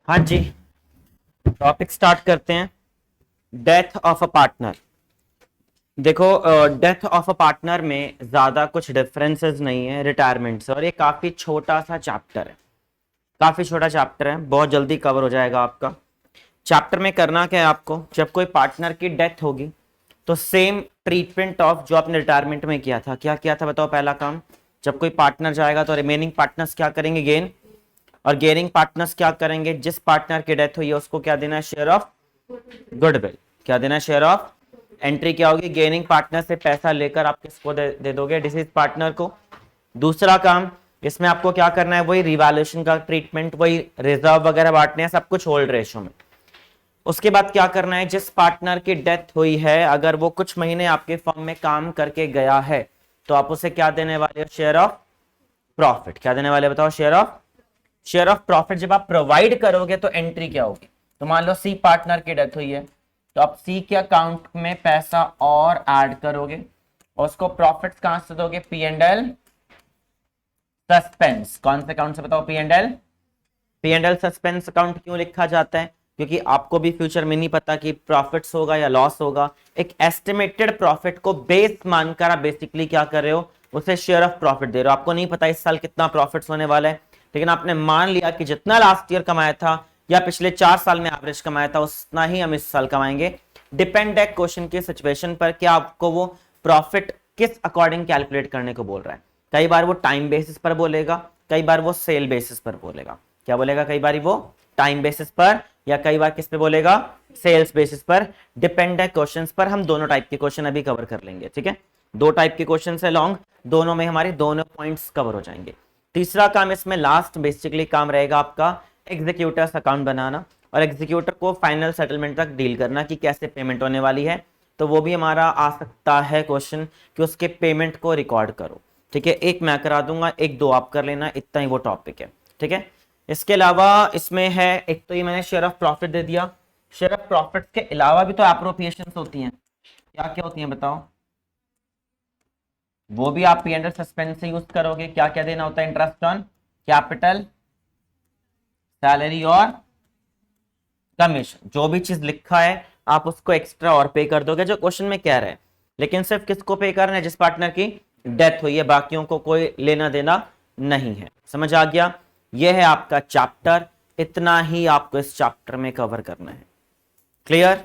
हाँ जी, topic start करते हैं। Death of a partner. देखो, डेथ ऑफ अ पार्टनर में ज्यादा कुछ डिफरेंसेस नहीं है रिटायरमेंट से, और ये काफी छोटा सा चैप्टर है। काफी छोटा चैप्टर है, बहुत जल्दी कवर हो जाएगा आपका। चैप्टर में करना क्या है आपको, जब कोई पार्टनर की डेथ होगी तो सेम ट्रीटमेंट ऑफ जो आपने रिटायरमेंट में किया था। क्या किया था बताओ? पहला काम, जब कोई पार्टनर जाएगा तो रिमेनिंग पार्टनर्स क्या करेंगे? गेन। और गेनिंग पार्टनर्स क्या करेंगे? जिस पार्टनर की डेथ हुई है उसको क्या देना है? Share of goodwill. क्या देना है? Share of. एंट्री क्या होगी? गेनिंग पार्टनर से पैसा लेकर आप किसको दे दोगे? डिसीज पार्टनर को। दूसरा काम, इसमें आपको क्या करना है? वही रिवैल्यूएशन का ट्रीटमेंट, वही रिजर्व वगैरह बांटने हैं, सब कुछ होल्ड रेशो में। उसके बाद क्या करना है? जिस पार्टनर की डेथ हुई है अगर वो कुछ महीने आपके फर्म में काम करके गया है तो आप उसे क्या देने वाले हो? Share of profit. क्या देने वाले बताओ? शेयर ऑफ प्रॉफिट जब आप प्रोवाइड करोगे तो एंट्री क्या होगी? तो मान लो सी पार्टनर की डेथ हुई है तो आप सी के अकाउंट में पैसा और ऐड करोगे और उसको प्रॉफिट्स कहां से दोगे? P and L suspense. कौन से अकाउंट से बताओ? P and L. P and L suspense account क्यों लिखा जाता है? क्योंकि आपको भी फ्यूचर में नहीं पता कि प्रॉफिट्स होगा या लॉस होगा। एक एस्टिमेटेड प्रॉफिट को बेस मानकर आप बेसिकली क्या कर रहे हो? उसे शेयर ऑफ प्रॉफिट दे रहे हो। आपको नहीं पता इस साल कितना प्रॉफिट्स होने वाला है, लेकिन आपने मान लिया कि जितना लास्ट ईयर कमाया था या पिछले 4 साल में एवरेज कमाया था उतना ही हम इस साल कमाएंगे। डिपेंड है क्वेश्चन की सिचुएशन पर कि आपको वो प्रॉफिट किस अकॉर्डिंग कैलकुलेट करने को बोल रहा है। कई बार वो टाइम बेसिस पर बोलेगा, कई बार वो सेल बेसिस पर बोलेगा। क्या बोलेगा? कई बार वो टाइम बेसिस पर या कई बार किस पे बोलेगा? सेल्स बेसिस पर। डिपेंड है क्वेश्चंस पर। हम दोनों टाइप के क्वेश्चन अभी कवर कर लेंगे, ठीक है। दो टाइप के क्वेश्चन है लॉन्ग, दोनों में हमारे दोनों पॉइंट्स कवर हो जाएंगे। तीसरा काम इसमें लास्ट बेसिकली काम रहेगा आपका एग्जीक्यूटर्स अकाउंट बनाना और एग्जीक्यूटर को फाइनल सेटलमेंट तक डील करना कि कैसे पेमेंट होने वाली है। तो वो भी हमारा आ सकता है क्वेश्चन कि उसके पेमेंट को रिकॉर्ड करो, ठीक है। एक मैं करा दूंगा, एक दो आप कर लेना, इतना ही वो टॉपिक है, ठीक है। इसके अलावा इसमें है, एक तो ये मैंने शेयर ऑफ प्रॉफिट दे दिया। शेयर ऑफ प्रॉफिट के अलावा भी तो एप्रोप्रिएशन होती हैं। क्या क्या होती हैं बताओ? वो भी आप पी एंड एल सस्पेंस से यूज करोगे। क्या क्या देना होता है? इंटरेस्ट ऑन कैपिटल, सैलरी और कमीशन। जो भी चीज लिखा है आप उसको एक्स्ट्रा और पे कर दोगे जो क्वेश्चन में कह रहे हैं। लेकिन सिर्फ किसको पे करना है? जिस पार्टनर की डेथ हुई है, बाकियों को कोई लेना देना नहीं है। समझ आ गया? यह है आपका चैप्टर, इतना ही आपको इस चैप्टर में कवर करना है। क्लियर?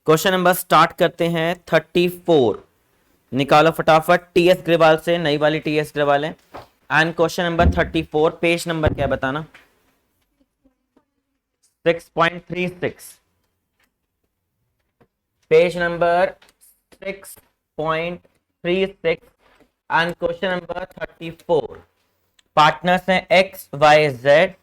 क्वेश्चन नंबर स्टार्ट करते हैं 34। निकालो फटाफट टीएस ग्रेवाल से, नई वाली टीएस ग्रेवाल है। And question number 34, page number क्या है बताना? 6.36। Page number 6.36 and question number 34। Partners हैं X Y Z,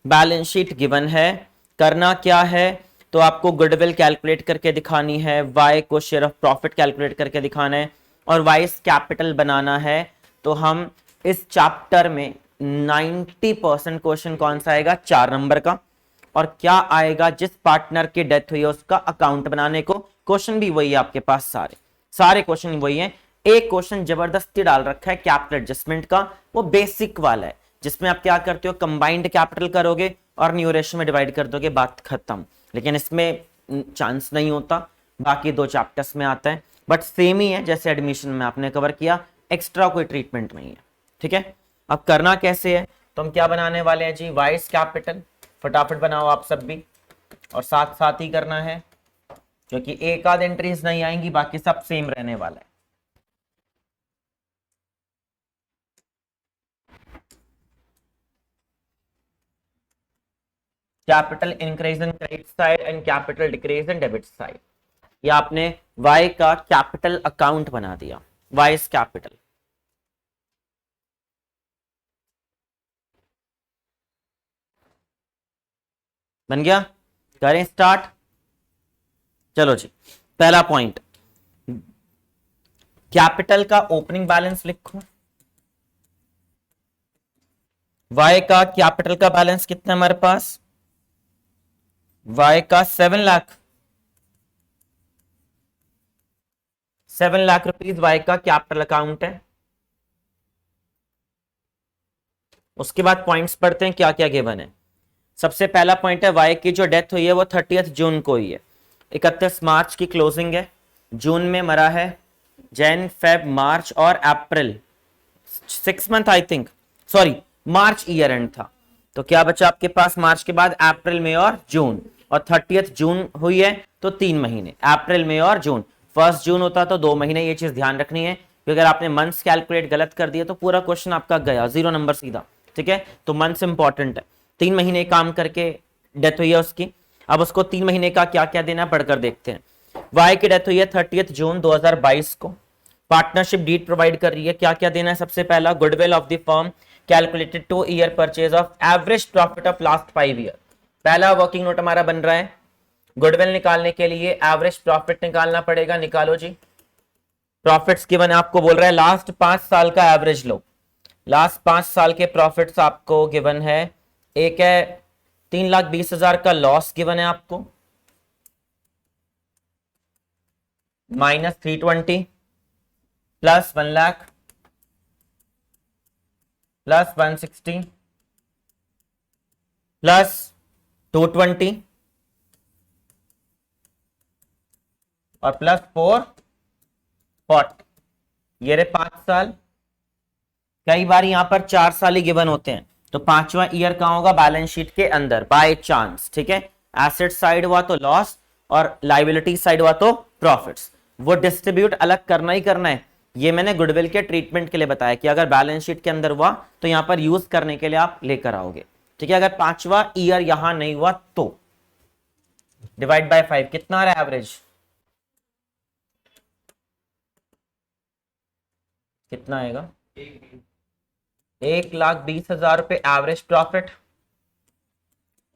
balance sheet given है। करना क्या है? तो आपको गुडविल कैलकुलेट करके दिखानी है, वाई को शेयर ऑफ प्रॉफिट कैलकुलेट करके दिखाना है और वाइस कैपिटल बनाना है। तो हम इस चैप्टर में 90% क्वेश्चन कौन सा आएगा? 4 नंबर का। और क्या आएगा? जिस पार्टनर की डेथ हुई है उसका अकाउंट बनाने को। क्वेश्चन भी वही है आपके पास, सारे सारे क्वेश्चन वही हैं। एक क्वेश्चन जबरदस्ती डाल रखा है कैपिटल एडजस्टमेंट का, वो बेसिक वाला है, जिसमें आप क्या करते हो? कंबाइंड कैपिटल करोगे और न्यू रेशियो में डिवाइड कर दोगे, बात खत्म। लेकिन इसमें चांस नहीं होता, बाकी दो चैप्टर्स में आता है, बट सेम ही है जैसे एडमिशन में आपने कवर किया, एक्स्ट्रा कोई ट्रीटमेंट नहीं है, ठीक है। अब करना कैसे है? तो हम क्या बनाने वाले हैं जी? Vice capital. फटाफट बनाओ आप सब भी, और साथ साथ ही करना है क्योंकि एक आध एंट्रीज नहीं आएंगी, बाकी सब सेम रहने वाला है। Capital increase in credit side and capital decrease in debit side. ये आपने वाई का कैपिटल अकाउंट बना दिया, वाइस कैपिटल। बन गया? करें स्टार्ट। चलो जी, पहला पॉइंट, कैपिटल का ओपनिंग बैलेंस लिखो। वाई का कैपिटल का बैलेंस कितना है हमारे पास? वाई का 7 लाख। 7 लाख रुपीज वाई का कैपिटल अकाउंट है। उसके बाद पॉइंट्स पढ़ते हैं क्या क्या गिवन है। सबसे पहला पॉइंट है वाई की जो डेथ हुई है वो 30 जून को हुई है, 31 मार्च की क्लोजिंग है, जून में मरा है, जैन फेब मार्च और अप्रैल 6 month I think, sorry March year and था, तो क्या बचा आपके पास मार्च के बाद अप्रैल मई और जून, और 30 जून हुई है तो 3 महीने, अप्रैल मई और जून। 1 जून होता तो 2 महीने, ये चीज ध्यान रखनी है, क्योंकि अगर आपने मंथ्स कैलकुलेट गलत कर दिया तो पूरा क्वेश्चन आपका गया 0 नंबर सीधा, ठीक है। तो मंथ्स इंपॉर्टेंट है, 3 महीने काम करके डेथ हुई है उसकी। अब उसको 3 महीने का क्या क्या देना पढ़कर देखते हैं। वाई की डेथ हुई है 30 जून 2022 को, पार्टनरशिप डीड प्रोवाइड कर रही है, क्या क्या देना है, सबसे पहला goodwill of the firm calculated 2 year purchase of average profit of last 5 year. पहला वर्किंग नोट हमारा बन रहा है, गुडविल निकालने के लिए एवरेज प्रॉफिट निकालना पड़ेगा, निकालो जी। प्रॉफिट्स गिवन है, आपको बोल रहा है लास्ट 5 साल का एवरेज लो, लास्ट 5 साल के प्रॉफिट्स आपको गिवन है, एक है 3,20,000 का लॉस गिवन है आपको, -320 प्लस 1,00,000 प्लस 160 प्लस 220 और प्लस 440, ये रहे 5 साल। कई बार यहां पर 4 साल ही गिवन होते हैं, तो 5वां ईयर कहां होगा, बैलेंस शीट के अंदर बाय चांस, ठीक है। एसेट साइड हुआ तो लॉस और लाइबिलिटी साइड हुआ तो प्रॉफिट्स, वो डिस्ट्रीब्यूट अलग करना ही करना है। ये मैंने गुडविल के ट्रीटमेंट के लिए बताया कि अगर बैलेंस शीट के अंदर हुआ तो यहां पर यूज करने के लिए आप लेकर आओगे, ठीक है। अगर 5वां ईयर यहां नहीं हुआ तो डिवाइड बाय 5 कितना आ रहा है एवरेज, कितना आएगा, 1,20,000 रुपए एवरेज प्रॉफिट,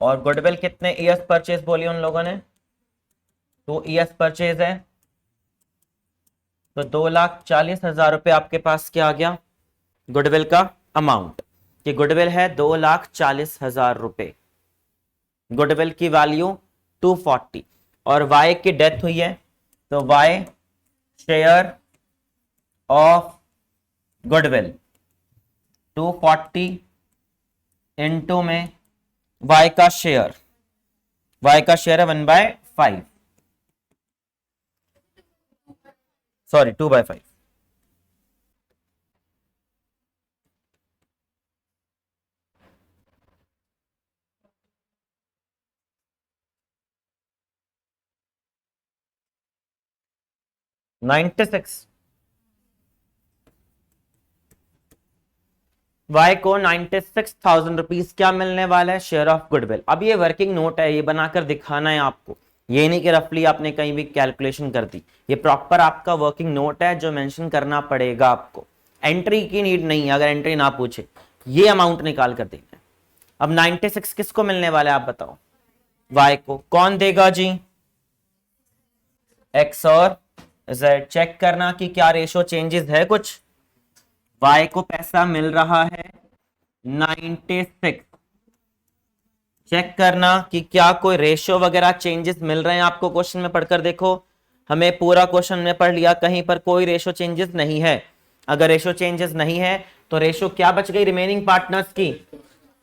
और गुडविल कितने ईयर्स परचेज बोली उन लोगों ने, 2 ईयर्स परचेज है, तो 2,40,000 रुपए आपके पास क्या आ गया गुडविल का अमाउंट, कि गुडविल है 2,40,000 रुपए, गुडविल की वैल्यू 240, और वाई की डेथ हुई है तो Y share of goodwill 240 into में वाई का शेयर, वाई का शेयर है 1/5, सॉरी 2/5, $96, वाई को 96,000 रुपीज क्या मिलने वाला है, शेयर ऑफ गुडविल। अब ये वर्किंग नोट है, ये बनाकर दिखाना है आपको, ये नहीं कि रफली आपने कहीं भी कैलकुलेशन कर दी, ये प्रॉपर आपका वर्किंग नोट है जो मेंशन करना पड़ेगा आपको, एंट्री की नीड नहीं है, अगर एंट्री ना पूछे ये अमाउंट निकाल कर देना है। अब 96 किसको मिलने वाला है आप बताओ, वाई को, कौन देगा जी, एक्स और जेड। चेक करना कि क्या रेशो चेंजेस है कुछ, वाई को पैसा मिल रहा है 96, चेक करना कि क्या कोई रेशियो वगैरह चेंजेस मिल रहे हैं आपको, क्वेश्चन में पढ़कर देखो, हमें पूरा क्वेश्चन में पढ़ लिया, कहीं पर कोई रेशियो चेंजेस नहीं है। अगर रेशियो चेंजेस नहीं है तो रेशियो क्या बच गई रिमेनिंग पार्टनर्स की,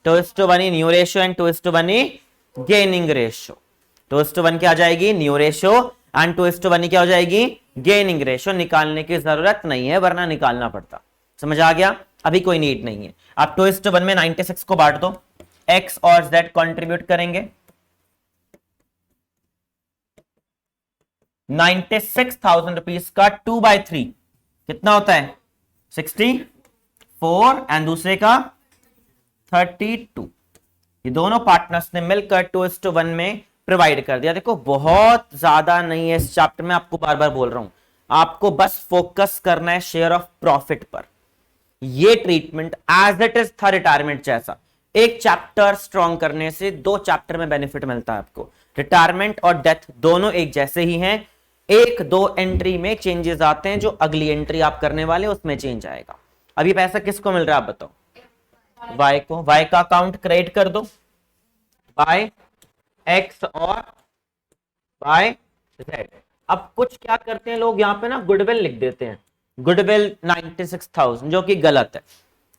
2:1 new ratio and 2:1 gaining ratio, 2:1 क्या आ जाएगी न्यू रेशियो एंड 2:1 क्या हो जाएगी गेनिंग रेशियो। निकालने की जरूरत नहीं है वरना निकालना पड़ता, समझ आ गया, अभी कोई नीड नहीं है। अब 2:1 में 96 को बांट दो, एक्स और जेड कंट्रीब्यूट करेंगे, 96,000 रुपीज का 2/3 कितना होता है 64 एंड दूसरे का 32, ये दोनों पार्टनर्स ने मिलकर 2:1 में प्रोवाइड कर दिया। देखो बहुत ज्यादा नहीं है इस चैप्टर में, आपको बार बार बोल रहा हूं, आपको बस फोकस करना है शेयर ऑफ प्रॉफिट पर। ये ट्रीटमेंट एज इट इज था रिटायरमेंट जैसा, एक चैप्टर स्ट्रॉन्ग करने से 2 चैप्टर में बेनिफिट मिलता है आपको। रिटायरमेंट और डेथ दोनों एक जैसे ही हैं, 1-2 एंट्री में चेंजेस आते हैं, जो अगली एंट्री आप करने वाले उसमें चेंज आएगा। अभी पैसा किसको मिल रहा है आप बताओ, वाई को, वाई का अकाउंट क्रिएट कर दो, बाय एक्स और बाय जेड। अब कुछ क्या करते हैं लोग यहाँ पे ना गुडविल लिख देते हैं, गुडविल 96,000 जो कि गलत है,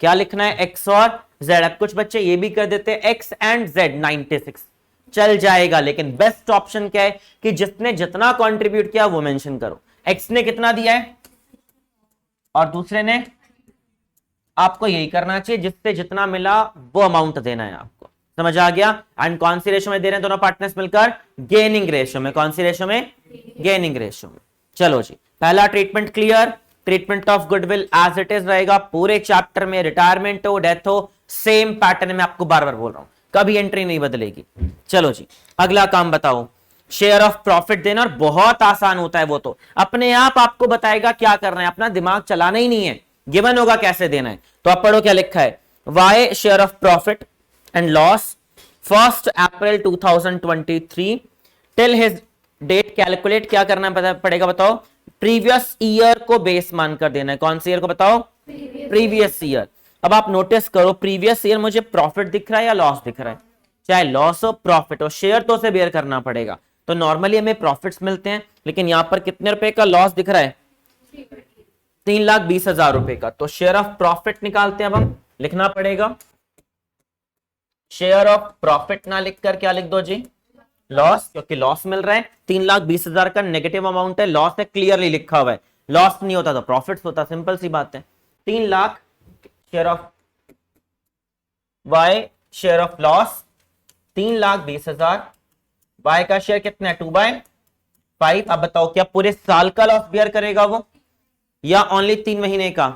क्या लिखना है, एक्स और जेड। अब कुछ बच्चे ये भी कर देते हैं एक्स एंड जेड 96, चल जाएगा, लेकिन बेस्ट ऑप्शन क्या है कि जिसने जितना कंट्रीब्यूट किया वो मेंशन करो। एक्स ने कितना दिया है और दूसरे ने, आपको यही करना चाहिए, जिससे जितना मिला वो अमाउंट देना है आपको। समझ आ गया। एंड कौन सी रेशो में दे रहे हैं दोनों पार्टनर्स मिलकर, गेनिंग रेशो में। कौन सी रेशो में, गेनिंग रेशो में। चलो जी, पहला treatment clear. Treatment of goodwill as it is रहेगा पूरे चैप्टर में, रिटायरमेंट हो डेथ हो सेम पैटर्न में, आपको बार बार बोल रहा हूं, कभी एंट्री नहीं बदलेगी। चलो जी, अगला काम बताओ, शेयर ऑफ प्रॉफिट देना। और बहुत आसान होता है वो, तो अपने आप आपको बताएगा क्या करना है, अपना दिमाग चलाना ही नहीं है, गिवन होगा कैसे देना है। तो आप पढ़ो क्या लिखा है, Y share of profit and loss 1 April 2023 till his date calculate. क्या करना पड़ेगा बताओ, प्रीवियस ईयर को बेस मानकर देना है। कौन से ईयर को बताओ, प्रीवियस ईयर। अब आप नोटिस करो, प्रीवियस ईयर मुझे प्रॉफिट दिख रहा है या लॉस दिख रहा है, चाहे लॉस हो प्रॉफिट हो, शेयर तो उसे बेयर करना पड़ेगा। तो नॉर्मली हमें प्रॉफिट्स मिलते हैं, लेकिन यहां पर कितने रुपए का लॉस दिख रहा है, 3,20,000 रुपए का। तो शेयर ऑफ प्रॉफिट निकालते हैं। अब हम लिखना पड़ेगा शेयर ऑफ प्रॉफिट ना लिखकर क्या लिख दो जी, लॉस, क्योंकि लॉस मिल रहा है। 3,20,000 का नेगेटिव अमाउंट है, लॉस है, क्लियरली लिखा हुआ है। लॉस नहीं होता तो प्रॉफिट होता, सिंपल सी बात है। 3 lakh share of Y, share of loss 3,20,000, Y का शेयर कितना है 2/5। अब बताओ क्या पूरे साल का लॉस बियर करेगा वो, या ओनली 3 महीने का।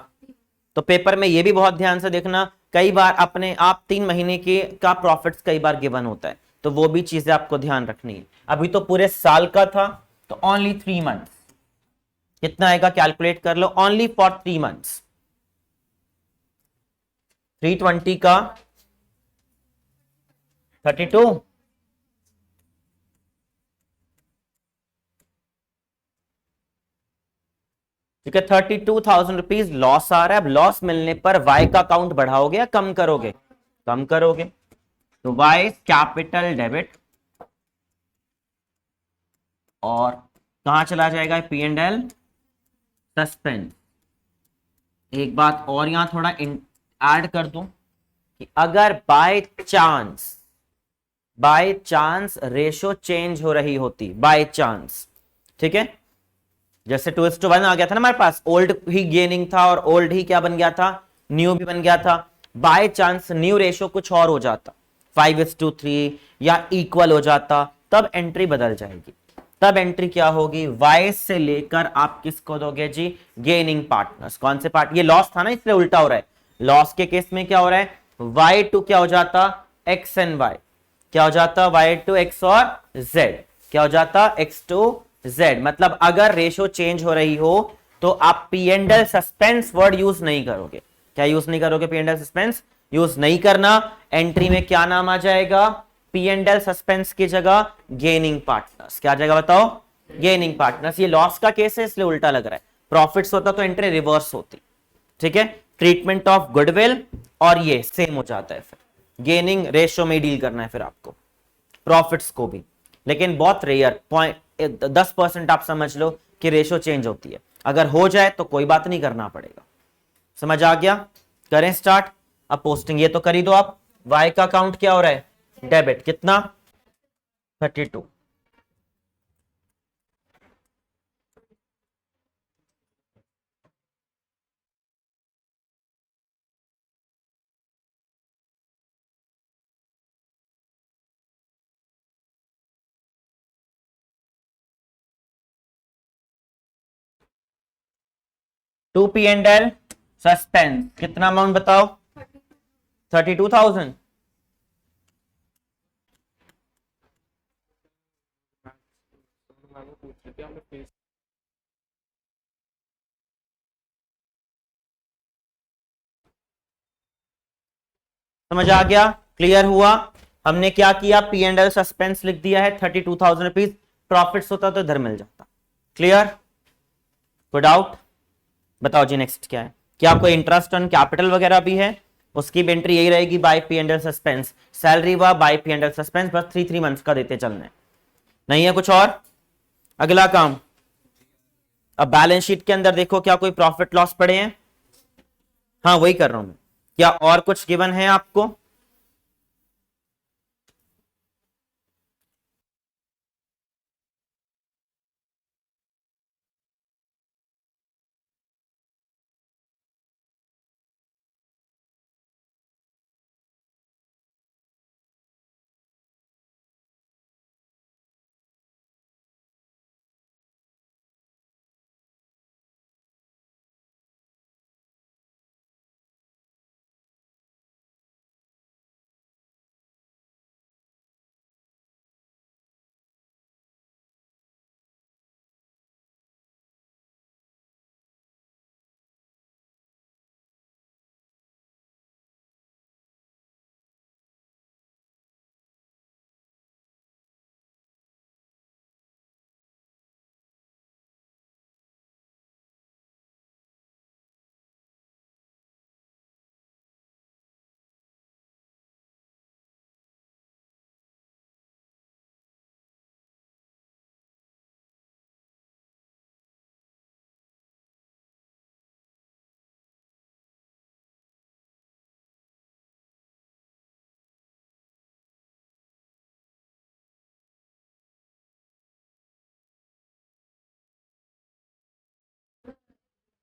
तो पेपर में ये भी बहुत ध्यान से देखना, कई बार अपने आप 3 महीने के का प्रॉफिट्स कई बार गिवन होता है, तो वो भी चीजें आपको ध्यान रखनी है। अभी तो पूरे साल का था, तो ओनली 3 मंथ्स कितना आएगा कैलकुलेट कर लो, ओनली फॉर 3 मंथ्स 320 का 32, ठीक है। 32,000 रुपीज लॉस आ रहा है। अब लॉस मिलने पर वाई का अकाउंट बढ़ाओगे या कम करोगे, कम करोगे। तो वाई कैपिटल डेबिट, और कहां चला जाएगा पी एंड एल सस्पेंस। एक बात और यहां थोड़ा ऐड कर दूं कि अगर बाय चांस रेशो चेंज हो रही होती, बाय चांस, ठीक है, जैसे 2:1 आ गया था ना हमारे पास, ओल्ड ही गेनिंग था और ओल्ड ही क्या बन गया था, न्यू भी बन गया था। बाय चांस न्यू रेशो कुछ और हो जाता, 5:3 या इक्वल हो जाता, तब एंट्री बदल जाएगी। तब एंट्री क्या होगी, वाई से लेकर आप किसको दोगे जी, गेनिंग पार्टनर्स। कौन से पार्ट, ये लॉस था ना इसलिए उल्टा हो रहा है। लॉस के केस में क्या हो रहा है, वाई टू क्या हो जाता, एक्स एंड वाई, क्या हो जाता वाई टू एक्स और जेड, क्या हो जाता एक्स टू जेड। मतलब अगर रेशो चेंज हो रही हो तो आप P and L suspense word use नहीं करोगे। क्या यूज नहीं करोगे, P and L suspense use नहीं करना। एंट्री में क्या नाम आ जाएगा, पी एंड एल सस्पेंस की जगह गेनिंग पार्टनर्स। क्या जगह बताओ, गेनिंग पार्टनर्स। ये लॉस का केस है इसलिए उल्टा लग रहा है, प्रॉफिट्स होता तो एंट्री रिवर्स होती, ठीक है। ट्रीटमेंट ऑफ गुडविल और ये सेम हो जाता है, फिर गेनिंग रेशियो में डील करना है फिर आपको प्रॉफिट्स को भी, लेकिन बहुत रेयर 10% आप समझ लो कि रेशियो चेंज होती है। अगर हो जाए तो कोई बात नहीं, करना पड़ेगा। समझ आ गया, करें स्टार्ट। अब पोस्टिंग ये तो कर ही दो आप। वाई का अकाउंट क्या हो रहा है, डेबिट, कितना 32, to P and L suspense, कितना अमाउंट बताओ, 32,000। समझ आ गया, क्लियर हुआ। हमने क्या किया, पी एंड एल सस्पेंस लिख दिया है, 32,000 रुपीज। प्रॉफिट्स होता तो इधर मिल जाता। क्लियर, कोई डाउट, बताओ जी नेक्स्ट क्या है। क्या कोई इंटरेस्ट ऑन कैपिटल वगैरह भी है, उसकी भी एंट्री यही रहेगी, by P and L suspense. Salary व by P and L suspense, बस 3 मंथ्स का देते चलने, नहीं है कुछ और। अगला काम, अब बैलेंस शीट के अंदर देखो क्या कोई प्रॉफिट लॉस पड़े हैं, हाँ वही कर रहा हूं मैं। क्या और कुछ गिवन है आपको?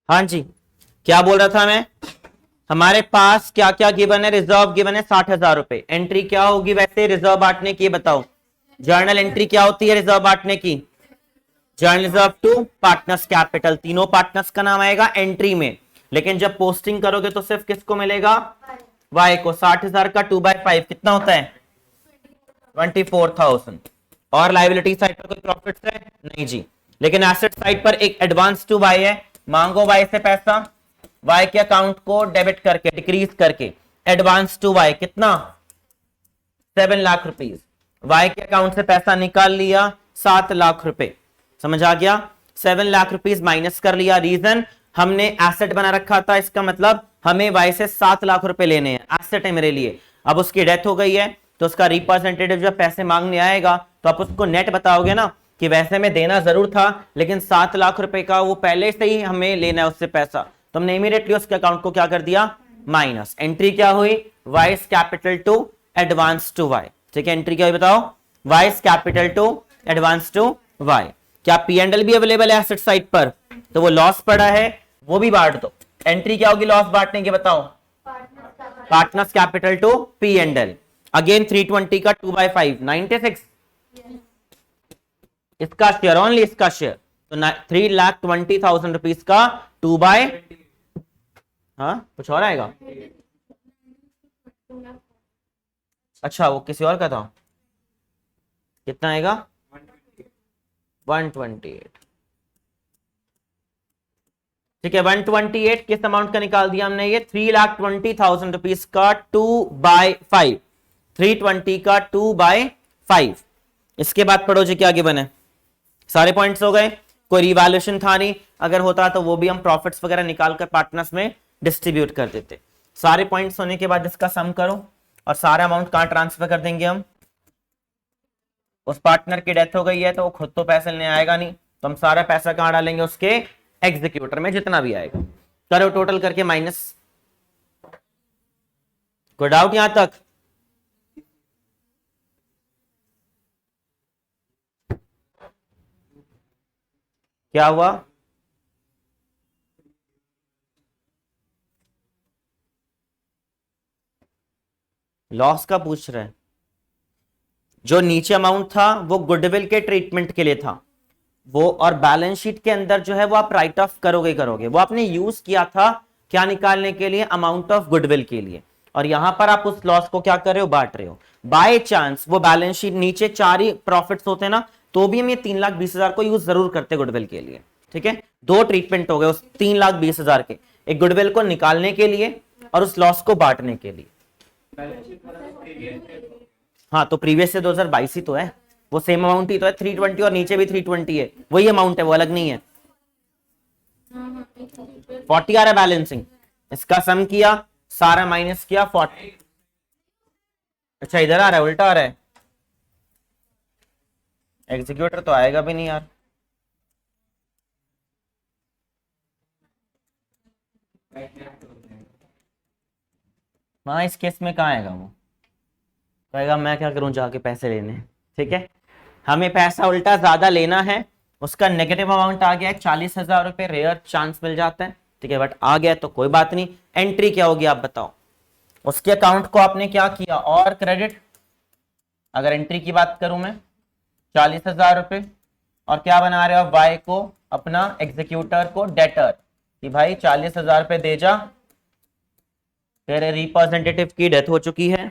हाँ जी, क्या बोल रहा था मैं? हमारे पास क्या क्या गिवन है? रिजर्व गिवन है 60,000 रुपए। एंट्री क्या होगी वैसे रिजर्व बांटने की, बताओ? जर्नल एंट्री क्या होती है रिजर्व बांटने की? Journal reserve to partners capital, तीनों पार्टनर्स का नाम आएगा एंट्री में। लेकिन जब पोस्टिंग करोगे तो सिर्फ किसको मिलेगा? वाई को। 60,000 का 2/5 कितना होता है? 24,000। और लाइबिलिटी साइड पर कोई प्रॉफिट है? नहीं जी। लेकिन एसेट साइड पर एक एडवांस टू वाई है, मांगो वाई से पैसा, वाई के अकाउंट को डेबिट करके डिक्रीज करके एडवांस टू वाई कितना? 7 लाख रुपीज। वाई के अकाउंट से पैसा निकाल लिया 7 लाख रुपए, समझ आ गया? 7 लाख रुपीज माइनस कर लिया। रीजन हमने एसेट बना रखा था, इसका मतलब हमें वाई से 7 लाख रुपए लेने हैं, एसेट है मेरे लिए। अब उसकी डेथ हो गई है तो उसका रिप्रेजेंटेटिव जब पैसे मांगने आएगा तो आप उसको नेट बताओगे ना कि वैसे में देना जरूर था लेकिन 7 लाख रुपए का वो पहले से ही हमें लेना है उससे पैसा, तो हमने इमीडिएटली उसके अकाउंट को क्या कर दिया? माइनस। एंट्री क्या हुई? Y's capital to advance to Y. ठीक है, एंट्री क्या हुई बताओ? Y's capital to advance to Y. क्या पी एंड एल भी अवेलेबल है एसेट साइड पर? तो वो लॉस पड़ा है, वो भी बांट दो। एंट्री क्या होगी लॉस बांटने की, बताओ? Partners capital to P and L. Again 320 का 2/5 96, इसका शेयर ओनली, इसका शेयर तो 3,20,000 रुपीज का 2 बाय, हाँ कुछ और आएगा? अच्छा वो किसी और का था, कितना आएगा? 128। ठीक है, 128 किस अमाउंट का निकाल दिया हमने? ये 3,20,000 रुपीज का 2/5, 320 का 2/5। इसके बाद पढ़ो जी क्या गिवन है। सारे पॉइंट्स हो गए, कोई रिवैल्यूएशन था नहीं, अगर होता तो वो भी हम प्रॉफिट्स वगैरह निकाल कर पार्टनर्स में डिस्ट्रीब्यूट कर देते। सारे पॉइंट्स होने के बाद इसका सम करो और सारा अमाउंट कहां ट्रांसफर कर देंगे हम? उस पार्टनर की डेथ हो गई है तो वो खुद तो पैसे लेने आएगा नहीं, तो हम सारा पैसा कहां डालेंगे? उसके एग्जीक्यूटर में, जितना भी आएगा। करो टोटल करके माइनस। कोई डाउट यहां तक? क्या हुआ? लॉस का पूछ रहे हैं? जो नीचे अमाउंट था वो गुडविल के ट्रीटमेंट के लिए था वो, और बैलेंस शीट के अंदर जो है वो आप राइट ऑफ करोगे, वो आपने यूज किया था क्या निकालने के लिए? अमाउंट ऑफ गुडविल के लिए। और यहां पर आप उस लॉस को क्या कर रहे हो? बांट रहे हो। बाय चांस वो बैलेंस शीट नीचे 4 ही प्रॉफिट्स होते ना तो भी हम ये 3,20,000 को यूज जरूर करते गुडविल के लिए। ठीक है, दो ट्रीटमेंट हो गए उस 3,20,000 के, एक गुडविल को निकालने के लिए और उस लॉस को बांटने के लिए। हाँ तो प्रीवियस से 2022 ही तो है, वो सेम अमाउंट ही तो है, 320 और नीचे भी 320 है, वही अमाउंट है, वो अलग नहीं है। 40 आ रहा है बैलेंसिंग, इसका सम किया, सारा माइनस किया 40। अच्छा इधर आ रहा है, उल्टा आ रहा है। एग्जीक्यूटर तो आएगा भी नहीं यार। हाँ, इस केस में कहाँ आएगा वो, कहेगा मैं क्या करूं जाके पैसे लेने। ठीक है, हमें पैसा उल्टा ज्यादा लेना है, उसका नेगेटिव अमाउंट आ गया है 40,000 रुपये, रेयर चांस मिल जाता है। ठीक है, बट आ गया तो कोई बात नहीं। एंट्री क्या होगी आप बताओ, उसके अकाउंट को आपने क्या किया और क्रेडिट, अगर एंट्री की बात करूं मैं 40,000 रुपये, और क्या बना रहे हो वाई को, अपना एग्जीक्यूटर को डेटर, कि भाई 40,000 रुपये दे जा, तेरे रिप्रेजेंटेटिव की डेथ हो चुकी है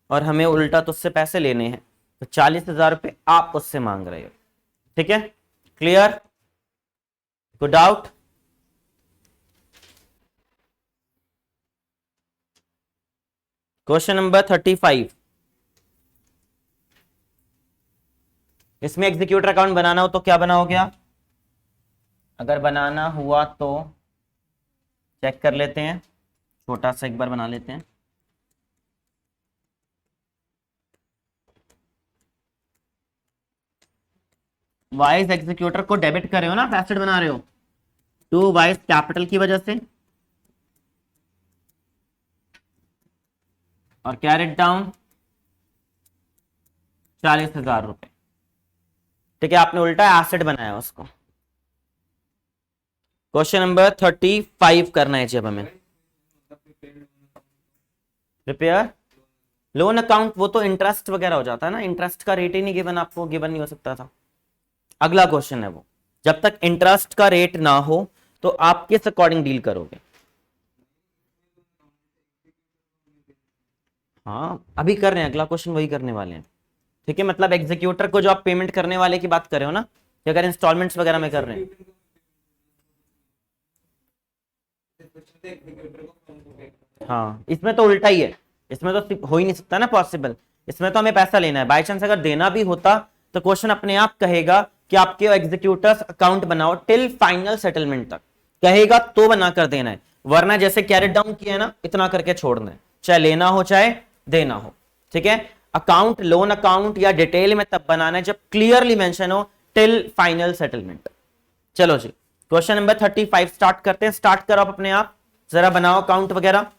और हमें उल्टा तुझसे पैसे लेने हैं, तो 40,000 रुपये आप उससे मांग रहे हो। ठीक है, clear, good doubt. Question number 35, इसमें एग्जीक्यूटर अकाउंट बनाना हो तो क्या बनाओगे आप, अगर बनाना हुआ तो चेक कर लेते हैं, छोटा सा एक बार बना लेते हैं। वाइज एग्जीक्यूटर को डेबिट कर रहे हो ना, आप एसेट बना रहे हो, टू वाइज कैपिटल की वजह से, और कैरेट डाउन 40,000 रुपये। ठीक है, आपने उल्टा एसेट बनाया उसको। क्वेश्चन नंबर 35 करना है जी अब हमें, प्रिपेयर लोन अकाउंट, वो तो इंटरेस्ट वगैरह हो जाता है ना, इंटरेस्ट का रेट ही नहीं गिवन, आपको गिवन नहीं हो सकता था। अगला क्वेश्चन है वो, जब तक इंटरेस्ट का रेट ना हो तो आप किस अकॉर्डिंग डील करोगे। हाँ, अभी कर रहे हैं, अगला क्वेश्चन वही करने वाले हैं। ठीक है, मतलब एग्जीक्यूटर को जो आप पेमेंट करने वाले की बात कर रहे हो ना, कि अगर इंस्टॉलमेंट्स वगैरह में कर रहे हैं। हाँ, इसमें तो उल्टा ही है, इसमें तो हो ही नहीं सकता ना पॉसिबल, इसमें तो हमें पैसा लेना है। बाई चांस अगर देना भी होता तो क्वेश्चन अपने आप कहेगा कि आपके एग्जीक्यूटर्स अकाउंट बनाओ टिल फाइनल सेटलमेंट तक, कहेगा तो बनाकर देना है, वरना जैसे कैरेट डाउन किया है ना, इतना करके छोड़ना है, चाहे लेना हो चाहे देना हो। ठीक है, अकाउंट लोन अकाउंट या डिटेल में तब बनाना है जब क्लियरली मेंशन हो टिल फाइनल सेटलमेंट। चलो जी, क्वेश्चन नंबर 35 स्टार्ट करते हैं, स्टार्ट करो आप अपने आप, जरा बनाओ अकाउंट वगैरह।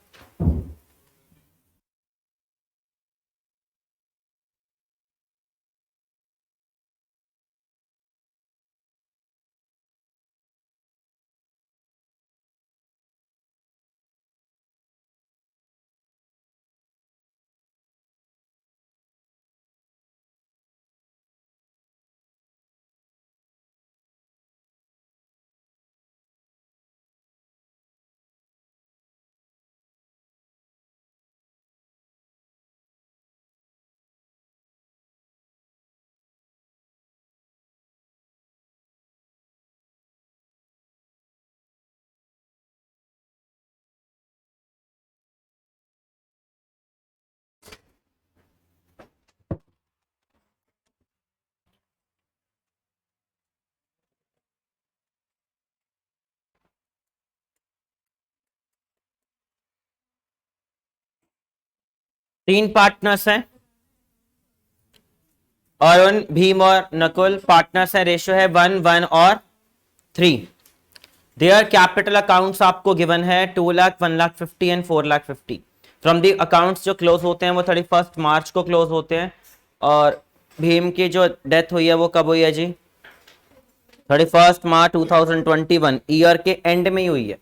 तीन पार्टनर्स हैं, अरुण भीम और नकुल पार्टनर्स हैं, रेशियो है 1:1 और 3। देयर कैपिटल अकाउंट्स आपको गिवन है 2 lakh, 1,50,000 and 4,50,000। From the accounts जो क्लोज होते हैं वो 31 मार्च को क्लोज होते हैं, और भीम की जो डेथ हुई है वो कब हुई है जी, 31 मार्च 2021, ईयर के एंड में ही हुई है।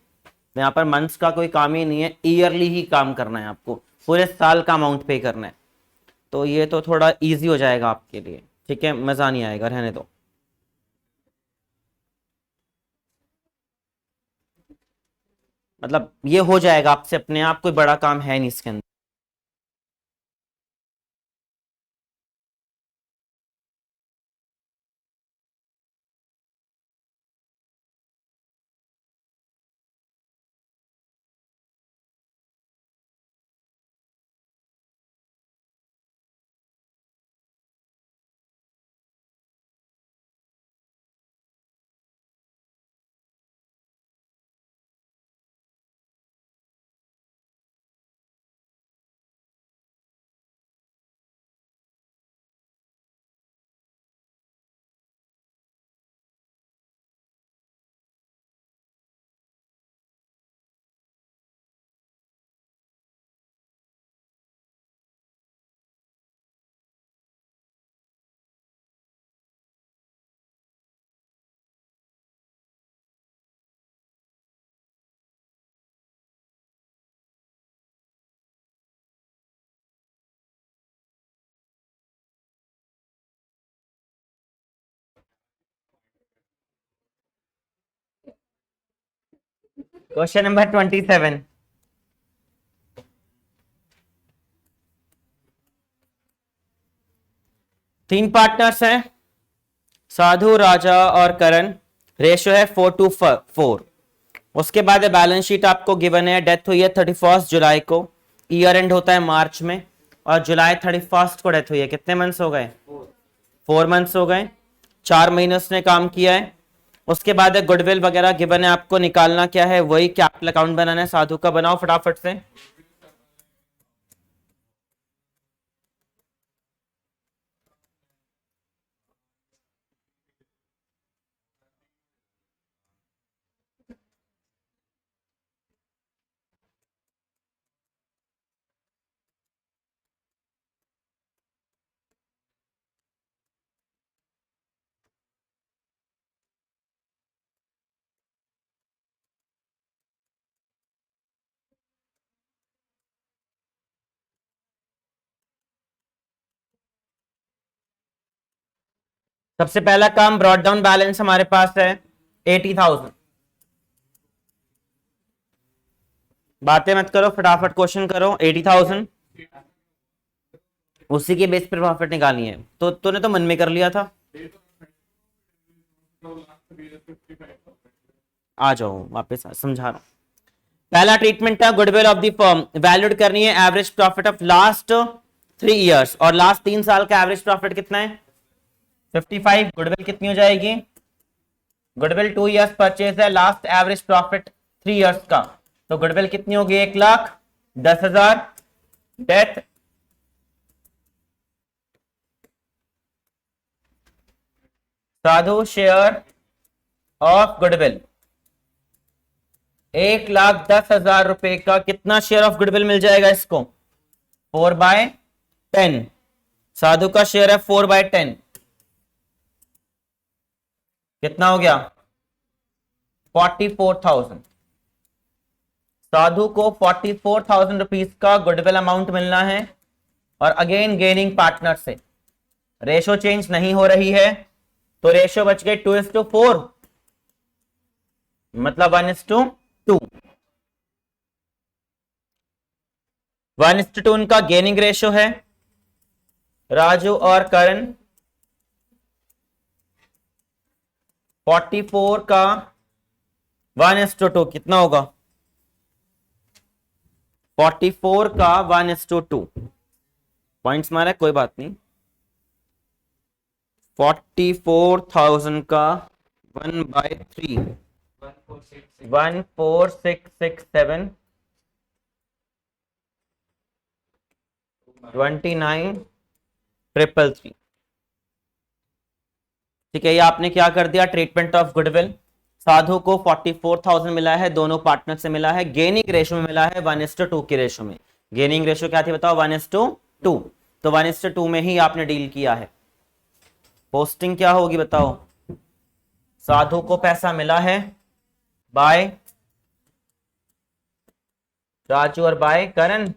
यहाँ पर मंथ्स का कोई काम ही नहीं है, ईयरली ही काम करना है आपको, पूरे साल का अमाउंट पे करना है, तो ये तो थोड़ा इजी हो जाएगा आपके लिए। ठीक है, मजा नहीं आएगा, रहने दो। मतलब ये हो जाएगा आपसे अपने आप, कोई बड़ा काम है नहीं इसके अंदर। Question number 27। तीन पार्टनर्स हैं, साधु, राजा और करण। रेशियो है 4:4। उसके बाद बैलेंस शीट आपको गिवन है। डेथ हुई है 31 जुलाई को, ईयर एंड होता है मार्च में, और जुलाई 31 को डेथ हुई है। कितने मंथ्स हो गए? 4 मंथ्स हो गए। 4 महीने उसने काम किया है। उसके बाद गुडविल वगैरह गिवन है, आपको निकालना क्या है? वही कैपिटल अकाउंट बनाना है। साधु का बनाओ फटाफट से। सबसे पहला काम, ब्रॉट डाउन बैलेंस हमारे पास है 80,000। बातें मत करो, फटाफट क्वेश्चन करो। 80,000 उसी के बेस पर प्रॉफिट निकालनी है। तो तूने तो मन में कर लिया था। आ जाओ वापस, समझा रहा हूं। पहला ट्रीटमेंट है goodwill of the firm. Valued करनी है average profit of last 3 years, और लास्ट 3 साल का एवरेज प्रॉफिट कितना है? 55। गुडविल कितनी हो जाएगी? गुडविल 2 इयर्स परचेज है, लास्ट एवरेज प्रॉफिट 3 इयर्स का, तो गुडविल कितनी होगी? 1,10,000। Death Sadhu share of goodwill 1,10,000 रुपए का। कितना शेयर ऑफ गुडविल मिल जाएगा इसको? 4/10। साधु का शेयर है 4/10। कितना हो गया? 44,000। साधु को 44,000 रुपीज का गुडविल अमाउंट मिलना है, और अगेन गेनिंग पार्टनर से। रेशो चेंज नहीं हो रही है, तो रेशो बच गए 2:4, मतलब 1:2। 1:2 उनका गेनिंग रेशो है। राजू और करण 44 का 1:2 कितना होगा? 44 का 1:2। पॉइंट्स मारा, कोई बात नहीं। 44,000 का 1/3, 14667, 29,333। ठीक है, ये आपने क्या कर दिया? Treatment of goodwill. साधु को 44,000 मिला है, दोनों पार्टनर से मिला है। गेनिंग रेशो में मिला है 1:2 की रेशो में। गेनिंग रेशो क्या थी बताओ? 1:2। तो 1:2 में ही आपने डील किया है। पोस्टिंग क्या होगी बताओ? साधु को पैसा मिला है बाय राजू और बाय करण।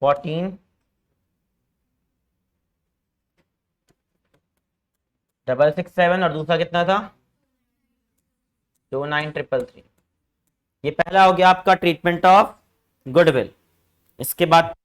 $14,667 और दूसरा कितना था? 29,333। ये पहला हो गया आपका ट्रीटमेंट ऑफ गुडविल। इसके बाद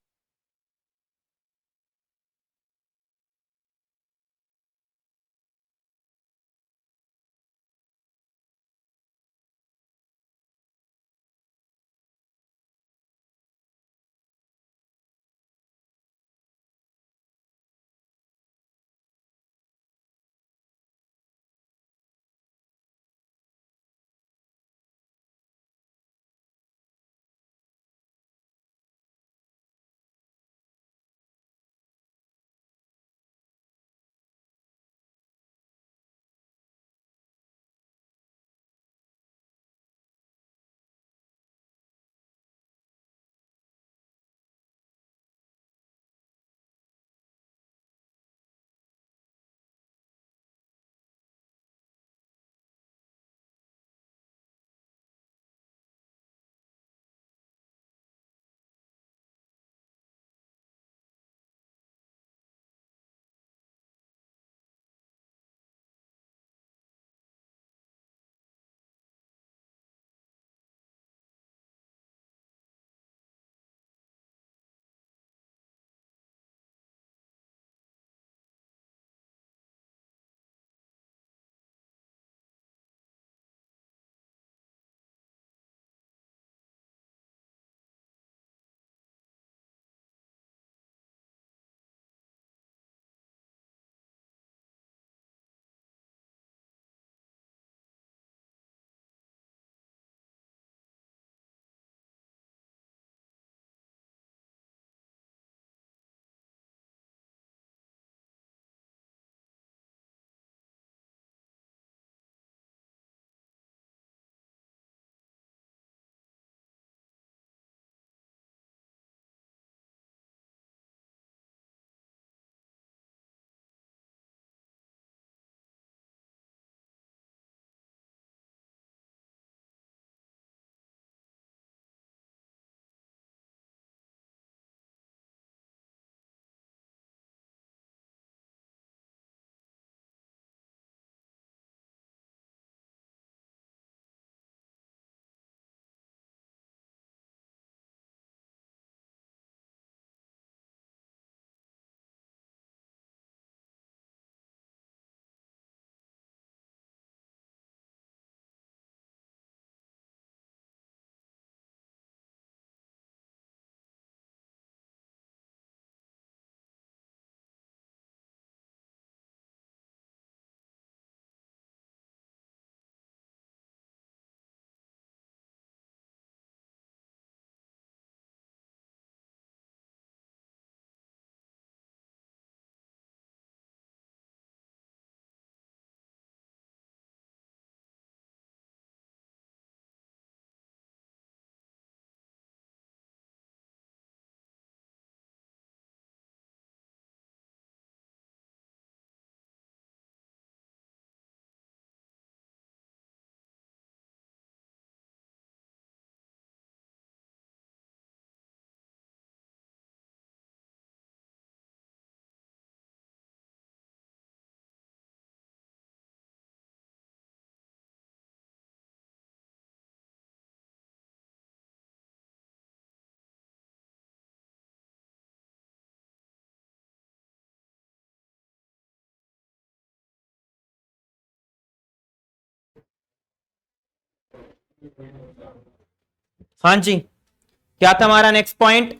हाँ जी, क्या था हमारा नेक्स्ट पॉइंट?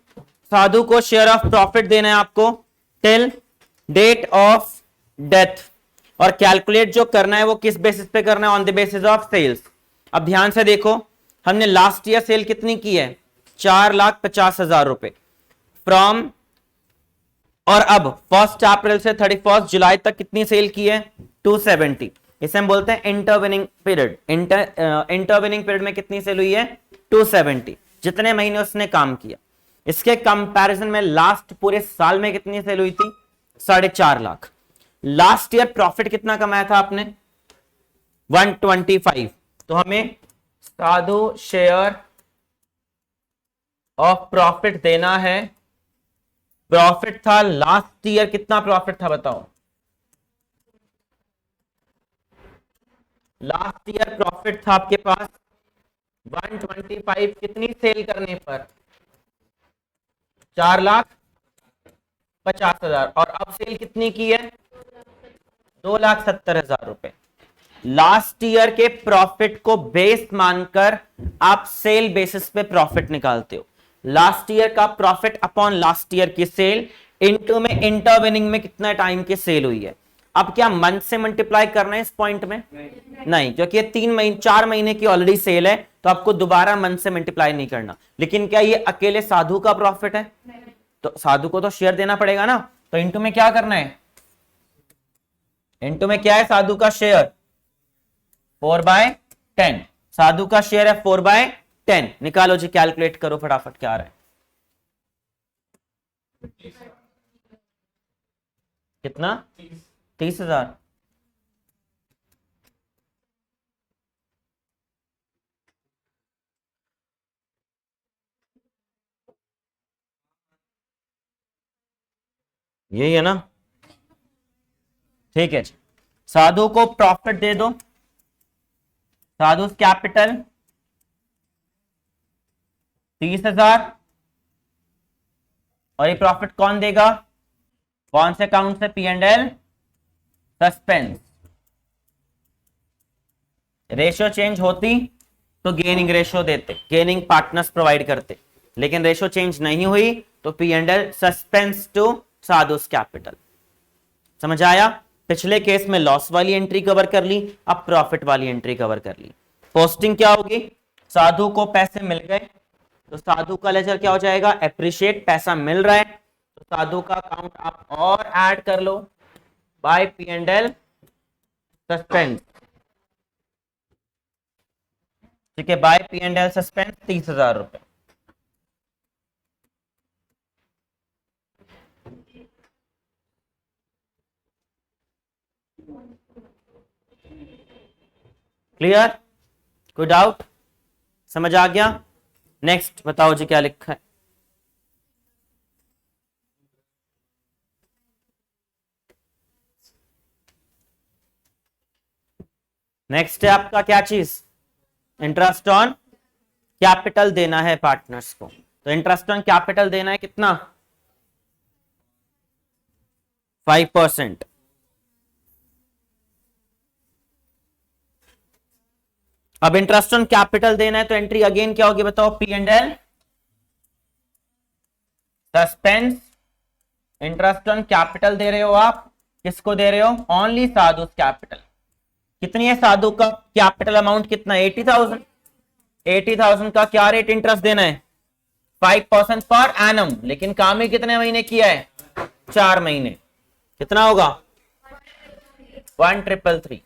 साधु को शेयर ऑफ प्रॉफिट देना है आपको टिल डेट ऑफ डेथ, और कैलकुलेट जो करना है वो किस बेसिस पे करना है? On the basis of sales. अब ध्यान से देखो, हमने लास्ट ईयर सेल कितनी की है? 4,50,000 रुपए फ्रॉम, और अब 1 अप्रैल से 31 जुलाई तक कितनी सेल की है? 270। इसे हम बोलते हैं इंटरविनिंग पीरियड। इंटरविनिंग पीरियड में कितनी सेल हुई है? 270, जितने महीने उसने काम किया। इसके कंपैरिजन में लास्ट पूरे साल में कितनी सेल हुई थी? 4.5 लाख। लास्ट ईयर प्रॉफिट कितना कमाया था आपने? 125। तो हमें साधु शेयर ऑफ प्रॉफिट देना है। प्रॉफिट था लास्ट ईयर, कितना प्रॉफिट था बताओ? लास्ट ईयर प्रॉफिट था आपके पास 125, कितनी सेल करने पर? 4,50,000। और अब सेल कितनी की है? 2,70,000 रुपए। लास्ट ईयर के प्रॉफिट को बेस मानकर आप सेल बेसिस पे प्रॉफिट निकालते हो। लास्ट ईयर का प्रॉफिट अपॉन लास्ट ईयर की सेल इनटू में इंटरविनिंग में कितना टाइम की सेल हुई है। अब क्या मंथ से मल्टीप्लाई करना है इस पॉइंट में? नहीं, क्योंकि ये 4 महीने की ऑलरेडी सेल है, तो आपको दोबारा मंथ से मल्टीप्लाई नहीं करना। लेकिन क्या ये अकेले साधु का प्रॉफिट है? तो साधु को तो शेयर देना पड़ेगा ना, तो इनटू में क्या करना है? इनटू में क्या है? साधु का शेयर 4/10। साधु का शेयर है 4/10। निकालो जी, कैलकुलेट करो फटाफट, क्या आ रहा है? कितना? 30,000। यही है ना? ठीक है जी, साधु को प्रॉफिट दे दो। साधु कैपिटल 30,000, और ये प्रॉफिट कौन देगा? कौन से अकाउंट से? P&L suspense. रेशियो चेंज होती तो गेनिंग रेशियो देते, गेनिंग पार्टनर्स प्रोवाइड करते, लेकिन रेशियो चेंज नहीं हुई तो P&L suspense to sadhus capital. समझ आया? पिछले केस में लॉस वाली एंट्री कवर कर ली, अब प्रॉफिट वाली एंट्री कवर कर ली। पोस्टिंग क्या होगी? साधु को पैसे मिल गए तो साधु का लेजर क्या हो जाएगा? एप्रिशिएट। पैसा मिल रहा है तो साधु का अकाउंट आप और ऐड कर लो बाय P&L सस्पेंस। ठीक है, बाय P&L सस्पेंस 30,000 रुपए। क्लियर? कोई डाउट? समझ आ गया? नेक्स्ट बताओ जी, क्या लिखा है? नेक्स्ट है आपका क्या चीज? इंटरेस्ट ऑन कैपिटल देना है पार्टनर्स को। तो इंटरेस्ट ऑन कैपिटल देना है कितना? 5%। अब इंटरेस्ट ऑन कैपिटल देना है तो एंट्री अगेन क्या होगी बताओ? P&L suspense. Interest on capital दे रहे हो आप, किसको दे रहे हो? Only Sadhu capital. कितनी है साधु का कैपिटल अमाउंट? कितना? 80,000। 80,000 का क्या रेट इंटरेस्ट देना है? 5% पर एनम। लेकिन काम ही कितने महीने किया है? 4 महीने। कितना होगा? 1,333।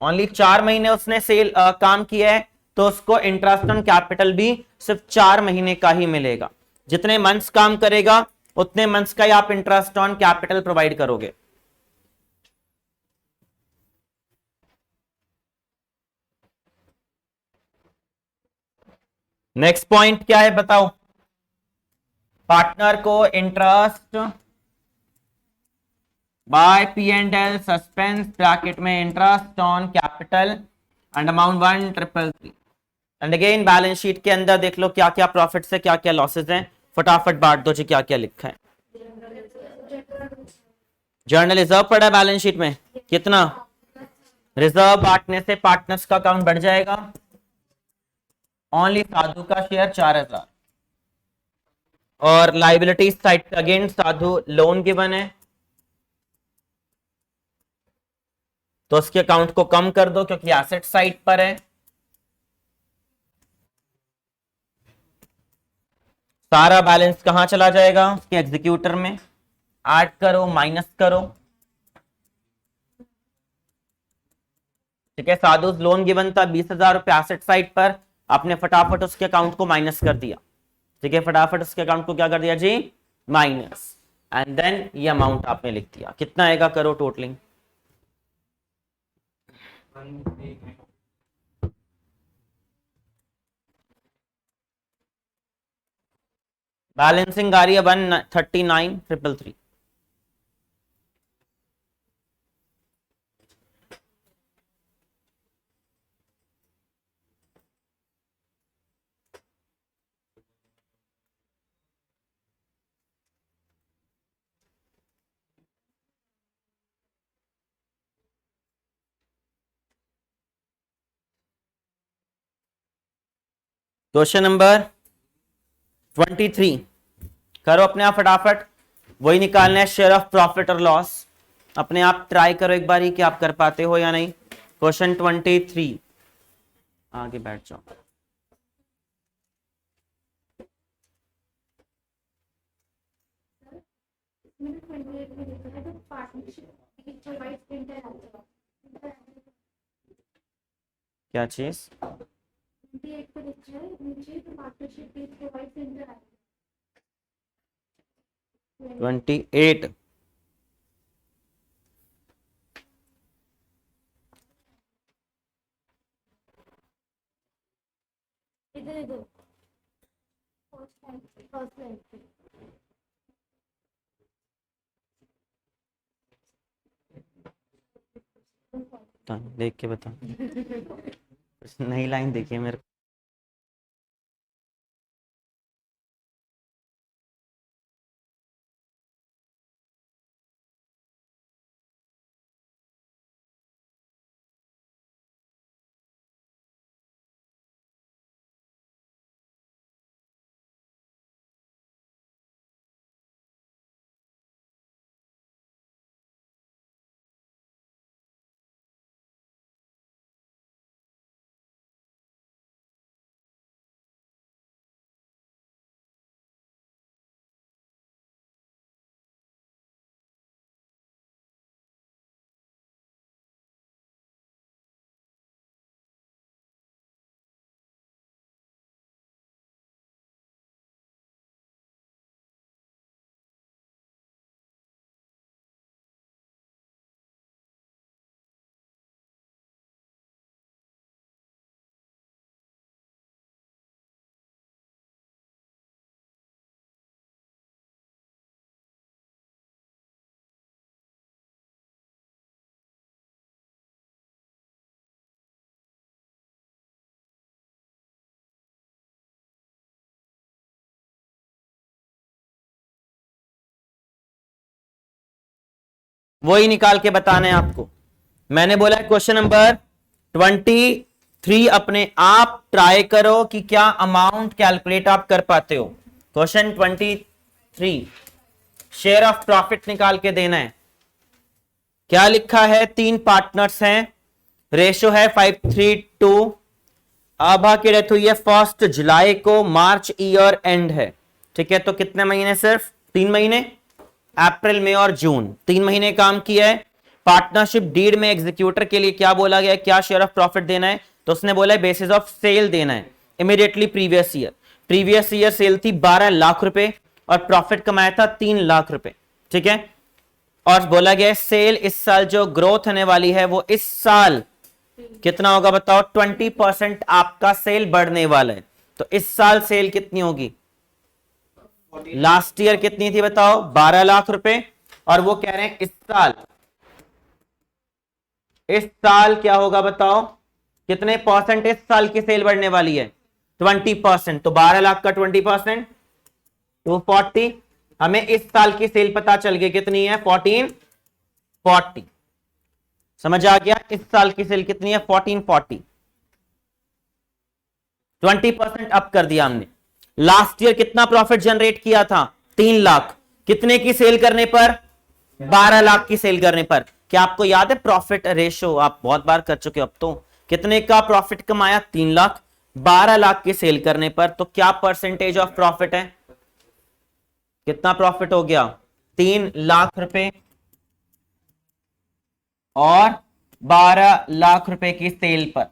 ओनली 4 महीने उसने सेल काम किया है, तो उसको इंटरेस्ट ऑन कैपिटल भी सिर्फ 4 महीने का ही मिलेगा। जितने मंथ्स काम करेगा उतने मंथ्स का ही आप इंटरेस्ट ऑन कैपिटल प्रोवाइड करोगे। नेक्स्ट पॉइंट क्या है बताओ? पार्टनर को interest by P&L suspense bracket में interest on capital and amount 1,333। And again balance sheet के अंदर देख लो क्या क्या प्रॉफिट्स है, क्या क्या लॉसेस हैं। फटाफट बांट दो जी, क्या क्या लिखा है। जर्नल रिजर्व पड़ा है बैलेंस शीट में, कितना? रिजर्व बांटने से पार्टनर्स का अकाउंट बढ़ जाएगा। ओनली साधु का शेयर 4000। और लाइबिलिटी साइड अगेन साधु लोन गिवन है, तो उसके अकाउंट को कम कर दो क्योंकि एसेट साइड पर है। सारा बैलेंस कहां चला जाएगा, उसके एग्जीक्यूटर में। ऐड करो, माइनस करो। ठीक है, साधु लोन गिवन था 20,000 रुपए एसेट साइड पर, आपने फटाफट उसके अकाउंट को माइनस कर दिया। ठीक है, फटाफट उसके अकाउंट को क्या कर दिया जी, माइनस, एंड देन ये अमाउंट आपने लिख दिया। कितना आएगा, करो टोटलिंग। बैलेंसिंग आ रही है 139,333। क्वेश्चन नंबर 23 करो अपने आप फटाफट, वही निकालना है, शेयर ऑफ प्रॉफिट और लॉस। अपने आप ट्राई करो एक बार कि आप कर पाते हो या नहीं। क्वेश्चन 23, आगे बैठ जाओ। क्या चीज, 28 देख के बता। नई लाइन देखिए मेरे को। वही निकाल के बताना है आपको। मैंने बोला क्वेश्चन नंबर 23 अपने आप ट्राई करो कि क्या अमाउंट कैलकुलेट आप कर पाते हो। क्वेश्चन 23 शेयर ऑफ प्रॉफिट निकाल के देना है। क्या लिखा है, 3 पार्टनर्स हैं, रेशो है 5:3:2। आभा की डेथ हुई है 1 जुलाई को, मार्च ईयर एंड है। ठीक है, तो कितने महीने, सिर्फ 3 महीने, अप्रैल मई और जून, 3 महीने काम किया है। पार्टनरशिप डीड में एग्जीक्यूटर के लिए क्या बोला गया है, क्या शेयर ऑफ प्रॉफिट देना है, तो उसने बोला है बेसिस ऑफ सेल देना है इमीडिएटली प्रीवियस ईयर सेल थी 12 लाख रुपए और प्रॉफिट कमाया था 3 लाख रुपए। ठीक है, और बोला गया है सेल इस साल जो ग्रोथ होने वाली है वो इस साल कितना होगा बताओ, 20% आपका सेल बढ़ने वाला है। तो इस साल सेल कितनी होगी, लास्ट ईयर कितनी थी बताओ, 12 लाख रुपए, और वो कह रहे हैं इस साल क्या होगा बताओ, कितने परसेंट इस साल की सेल बढ़ने वाली है, 20%। तो 12 लाख का 20% 240। हमें इस साल की सेल पता चल गई कितनी है, 1440। समझ आ गया, इस साल की सेल कितनी है 1440, 20% अप कर दिया हमने। लास्ट ईयर कितना प्रॉफिट जनरेट किया था 3 लाख, कितने की सेल करने पर 12 लाख की सेल करने पर। क्या आपको याद है प्रॉफिट रेशो, आप बहुत बार कर चुके हो अब तो। कितने का प्रॉफिट कमाया 3 लाख, 12 लाख की सेल करने पर, तो क्या परसेंटेज ऑफ प्रॉफिट है, कितना प्रॉफिट हो गया 3 लाख रुपए और 12 लाख रुपए की सेल पर।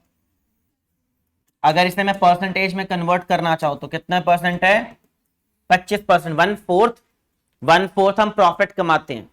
अगर इसे मैं परसेंटेज में कन्वर्ट करना चाहूं तो कितना परसेंट है 25%, 1/4 हम प्रॉफिट कमाते हैं।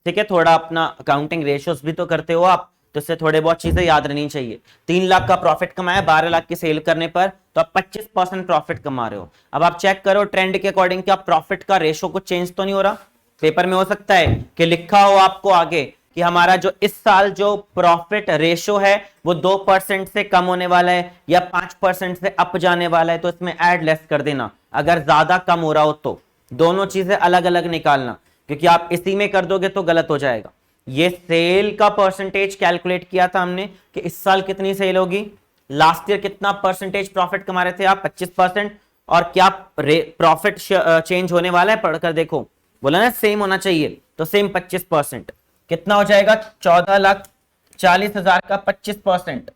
ठीक है, थोड़ा अपना अकाउंटिंग रेशियोज भी तो करते हो आप, तो इससे थोड़े बहुत चीजें याद रहनी चाहिए। 3 लाख का प्रॉफिट कमाया 12 लाख की सेल करने पर, तो आप 25% प्रॉफिट कमा रहे हो। अब आप चेक करो ट्रेंड के अकॉर्डिंग क्या प्रॉफिट का रेशो कुछ चेंज तो नहीं हो रहा। पेपर में हो सकता है कि लिखा हो आपको आगे कि हमारा जो इस साल जो प्रॉफिट रेशो है वो 2% से कम होने वाला है या 5% से अप जाने वाला है, तो इसमें ऐड लेस कर देना। अगर ज्यादा कम हो रहा हो तो दोनों चीजें अलग अलग निकालना, क्योंकि आप इसी में कर दोगे तो गलत हो जाएगा। ये सेल का परसेंटेज कैलकुलेट किया था हमने कि इस साल कितनी सेल होगी, लास्ट ईयर कितना परसेंटेज प्रॉफिट कमा रहे थे आप 25%, और क्या प्रॉफिट चेंज होने वाला है पढ़कर देखो, बोला ना सेम होना चाहिए, तो सेम 25%। कितना हो जाएगा 14,40,000 का 25%।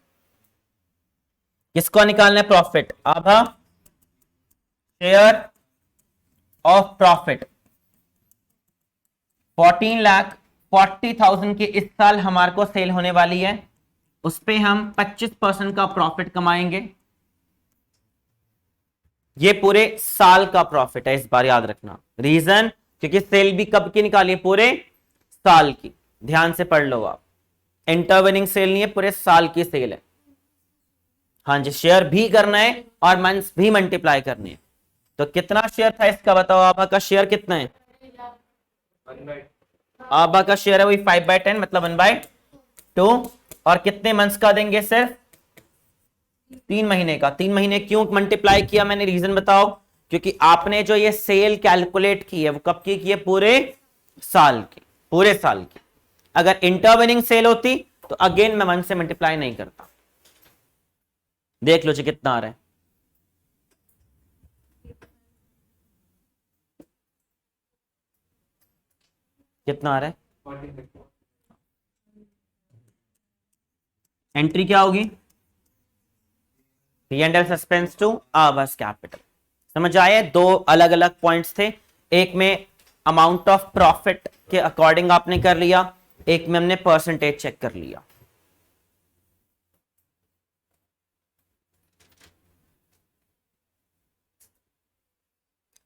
किसको निकालना है profit, Abha share of profit. 14,40,000 की इस साल हमारे को सेल होने वाली है, उस पे हम 25% का प्रॉफिट कमाएंगे। ये पूरे साल का प्रॉफिट है, इस बार याद रखना। रीजन क्योंकि सेल भी कब की निकाली है, पूरे साल की। ध्यान से पढ़ लो आप, इंटरवेनिंग सेल नहीं है, पूरे साल की सेल है। हाँ जी, शेयर भी करना है और मंथ्स भी मल्टीप्लाई करने हैं। तो कितना शेयर था इसका बताओ, आपका शेयर कितना है, आबा का शेयर है वही 5/10 मतलब 1/2, और कितने मंथ्स का देंगे सिर्फ 3 महीने का। 3 महीने क्यों मल्टीप्लाई किया मैंने, रीजन बताओ। क्योंकि आपने जो ये सेल कैलकुलेट की है वो कब की है, पूरे साल की, पूरे साल की। अगर इंटरवेनिंग सेल होती तो अगेन मैं मंथ से मल्टीप्लाई नहीं करता। देख लो जी कितना आ रहा है, कितना आ रहा है। एंट्री क्या होगी, P&L suspense two hours capital. समझ आए, दो अलग अलग पॉइंट्स थे। एक में अमाउंट ऑफ प्रॉफिट के अकॉर्डिंग आपने कर लिया, एक में हमने परसेंटेज चेक कर लिया।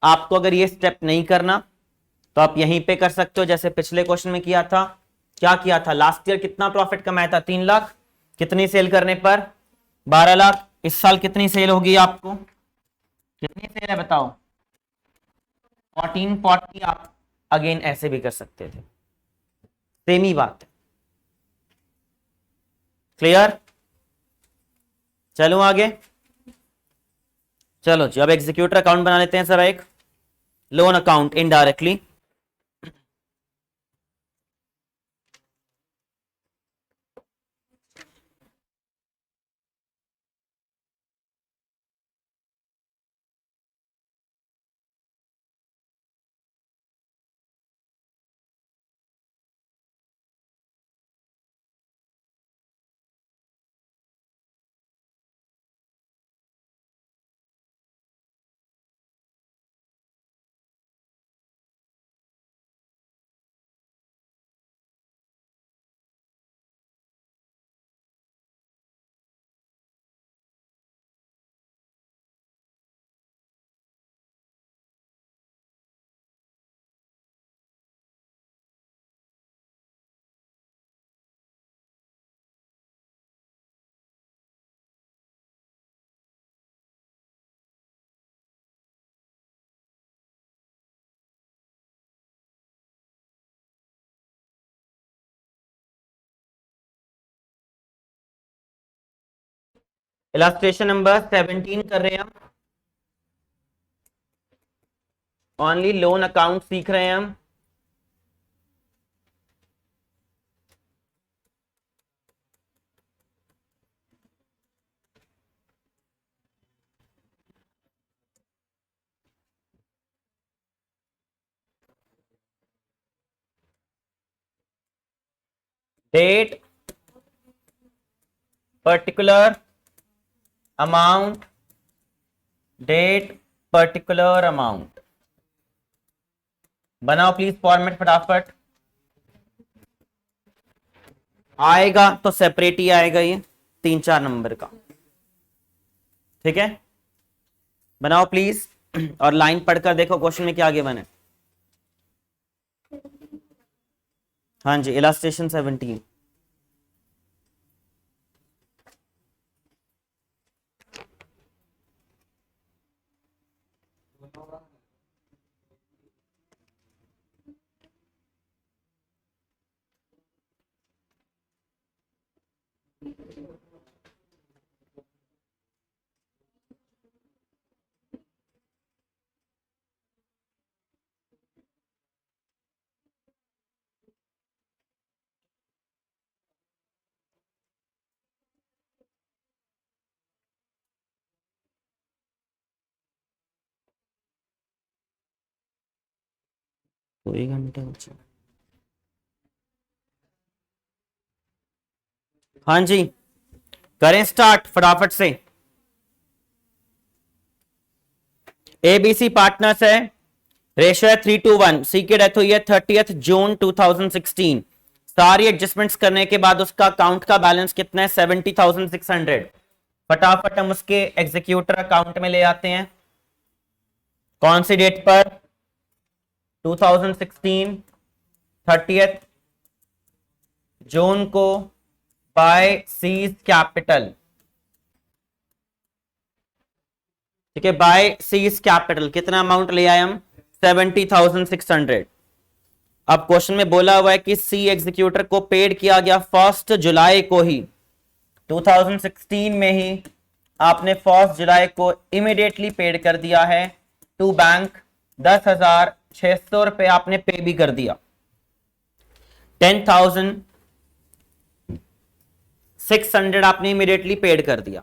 आपको अगर ये स्टेप नहीं करना तो आप यहीं पे कर सकते हो, जैसे पिछले क्वेश्चन में किया था। क्या किया था, लास्ट ईयर कितना प्रॉफिट कमाया था 3 लाख, कितनी सेल करने पर 12 लाख। इस साल कितनी सेल होगी, आपको कितनी सेल है बताओ 1440। आप अगेन ऐसे भी कर सकते थे, सेम ही बात है। क्लियर, चलो आगे। चलो जी, अब एग्जीक्यूटर अकाउंट बना लेते हैं सर, एक loan account indirectly. Illustration number 17 कर रहे हैं हम, ओनली लोन अकाउंट सीख रहे हैं हम। Date particular amount, date particular amount. बनाओ प्लीज फॉर्मेट फटाफट। आएगा तो सेपरेट ही आएगा ये 3-4 नंबर का, ठीक है। बनाओ प्लीज और लाइन पढ़कर देखो क्वेश्चन में क्या गिवन है। हाँ जी, इलास्ट्रेशन 17। तो 1 घंटे बचा। हाँ जी, करें स्टार्ट फटाफट से। एबीसी पार्टनर्स है, रेशियो है 3:1। सी की डेथ हुई है 30 जून 2016। सारी एडजस्टमेंट्स करने के बाद उसका अकाउंट का बैलेंस कितना है 70,600। फटाफट हम उसके एग्जीक्यूटर अकाउंट में ले आते हैं। कौन सी डेट पर? 2016 30 जून को बाय सीज कैपिटल, ठीक है, बाय सीज कैपिटल। कितना अमाउंट ले आए हम? 70,600। अब क्वेश्चन में बोला हुआ है कि सी एग्जीक्यूटर को पेड किया गया 1 जुलाई को ही, 2016 में ही आपने 1 जुलाई को इमीडिएटली पेड कर दिया है टू बैंक। 10,600 रुपए आपने पे भी कर दिया। 10,600 आपने इमीडिएटली पेड कर दिया।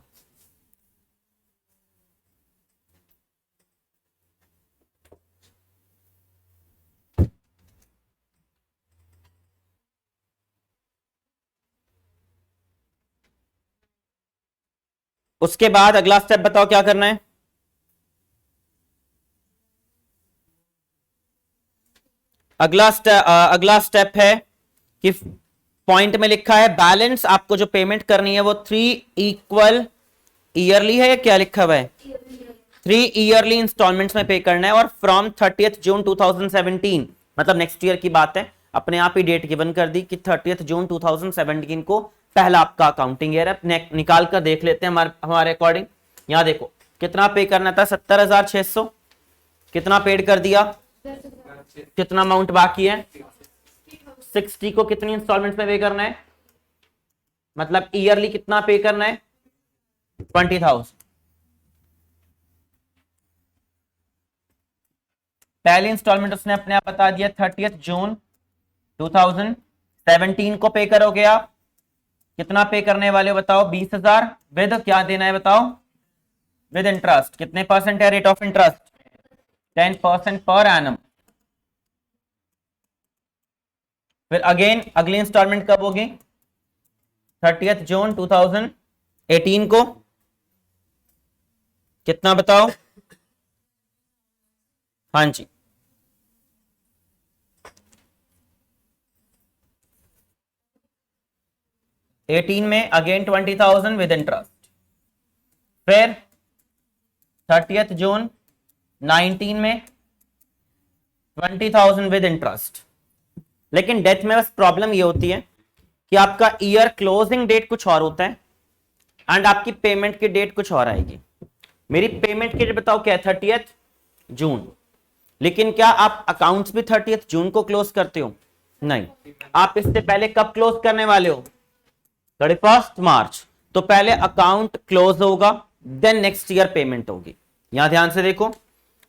उसके बाद अगला स्टेप बताओ क्या करना है। अगला स्टेप है कि पॉइंट में लिखा है बैलेंस, आपको जो पेमेंट करनी है वो 3 इक्वल ईयरली है या क्या लिखा हुआ है? 3 ईयरली इंस्टॉलमेंट्स में पे करना है। और फ्रॉम 30 जून 2017, मतलब नेक्स्ट ईयर की बात है, अपने आप ही डेट गिवन कर दी कि 30 जून 2017 को पहला आपका अकाउंटिंग ईयर है। निकाल कर देख लेते हैं हमारे अकॉर्डिंग। यहां देखो कितना पे करना था, 70,600। कितना पेड कर दिया? कितना अमाउंट बाकी है? 60 को कितनी इंस्टॉलमेंट्स में पे करना है? मतलब ईयरली कितना पे करना है? 20,000। पहली इंस्टॉलमेंट उसने अपने आप बता दिया 30 जून 2017 को पे करोगे आप। कितना पे करने वाले हो बताओ? 20,000 विद क्या देना है बताओ? With interest. कितने परसेंट है rate of interest? 10% per annum. फिर अगेन अगली इंस्टॉलमेंट कब होगी? 30 जून 2018 को। कितना बताओ? हाँ जी, एटीन में अगेन 20,000 विद इंटरेस्ट। फिर 30 जून 19 में 20,000 विद इंटरेस्ट। लेकिन डेथ में बस प्रॉब्लम ये होती है कि आपका ईयर क्लोजिंग डेट कुछ और होता है एंड आपकी पेमेंट की डेट कुछ और आएगी। मेरी पेमेंट की डेट बताओ क्या है? 30 जून। लेकिन क्या आप अकाउंट्स भी 30 जून को क्लोज करते हो? नहीं, आप इससे पहले कब क्लोज करने वाले हो? 31 मार्च। तो पहले अकाउंट क्लोज होगा, देन नेक्स्ट ईयर पेमेंट होगी। यहां ध्यान से देखो,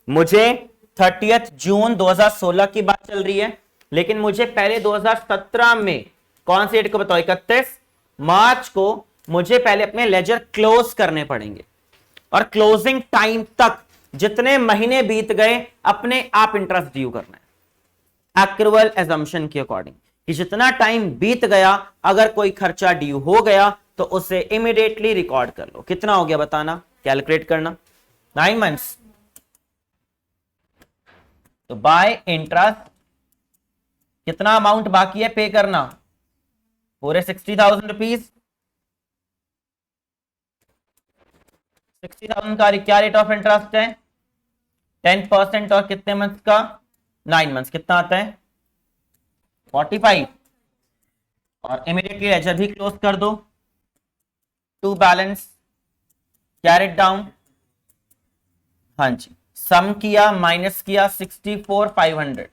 मुझे 30 जून 2016 की बात चल रही है, लेकिन मुझे पहले 2017 में कौन सी डेट को बताओ? 31 मार्च को मुझे पहले अपने लेजर क्लोज करने पड़ेंगे। और क्लोजिंग टाइम तक जितने महीने बीत गए अपने आप इंटरेस्ट ड्यू करना है एक्रूअल एजम्पशन के अकॉर्डिंग। कि जितना टाइम बीत गया, अगर कोई खर्चा ड्यू हो गया तो उसे इमीडिएटली रिकॉर्ड कर लो। कितना हो गया बताना, कैलकुलेट करना। 9 मंथ्स। तो बाय इंटरेस्ट कितना अमाउंट बाकी है पे करना, पूरे 60,000 रुपीज। 60,000 का क्या रेट ऑफ इंटरेस्ट है, 10%। और कितने मंथ्स का, 9 मंथ्स। कितना आता है, 45। और इमीडिएटली लेजर भी क्लोज कर दो। To balance carried down. हाँ जी, सम किया माइनस किया, 64,500,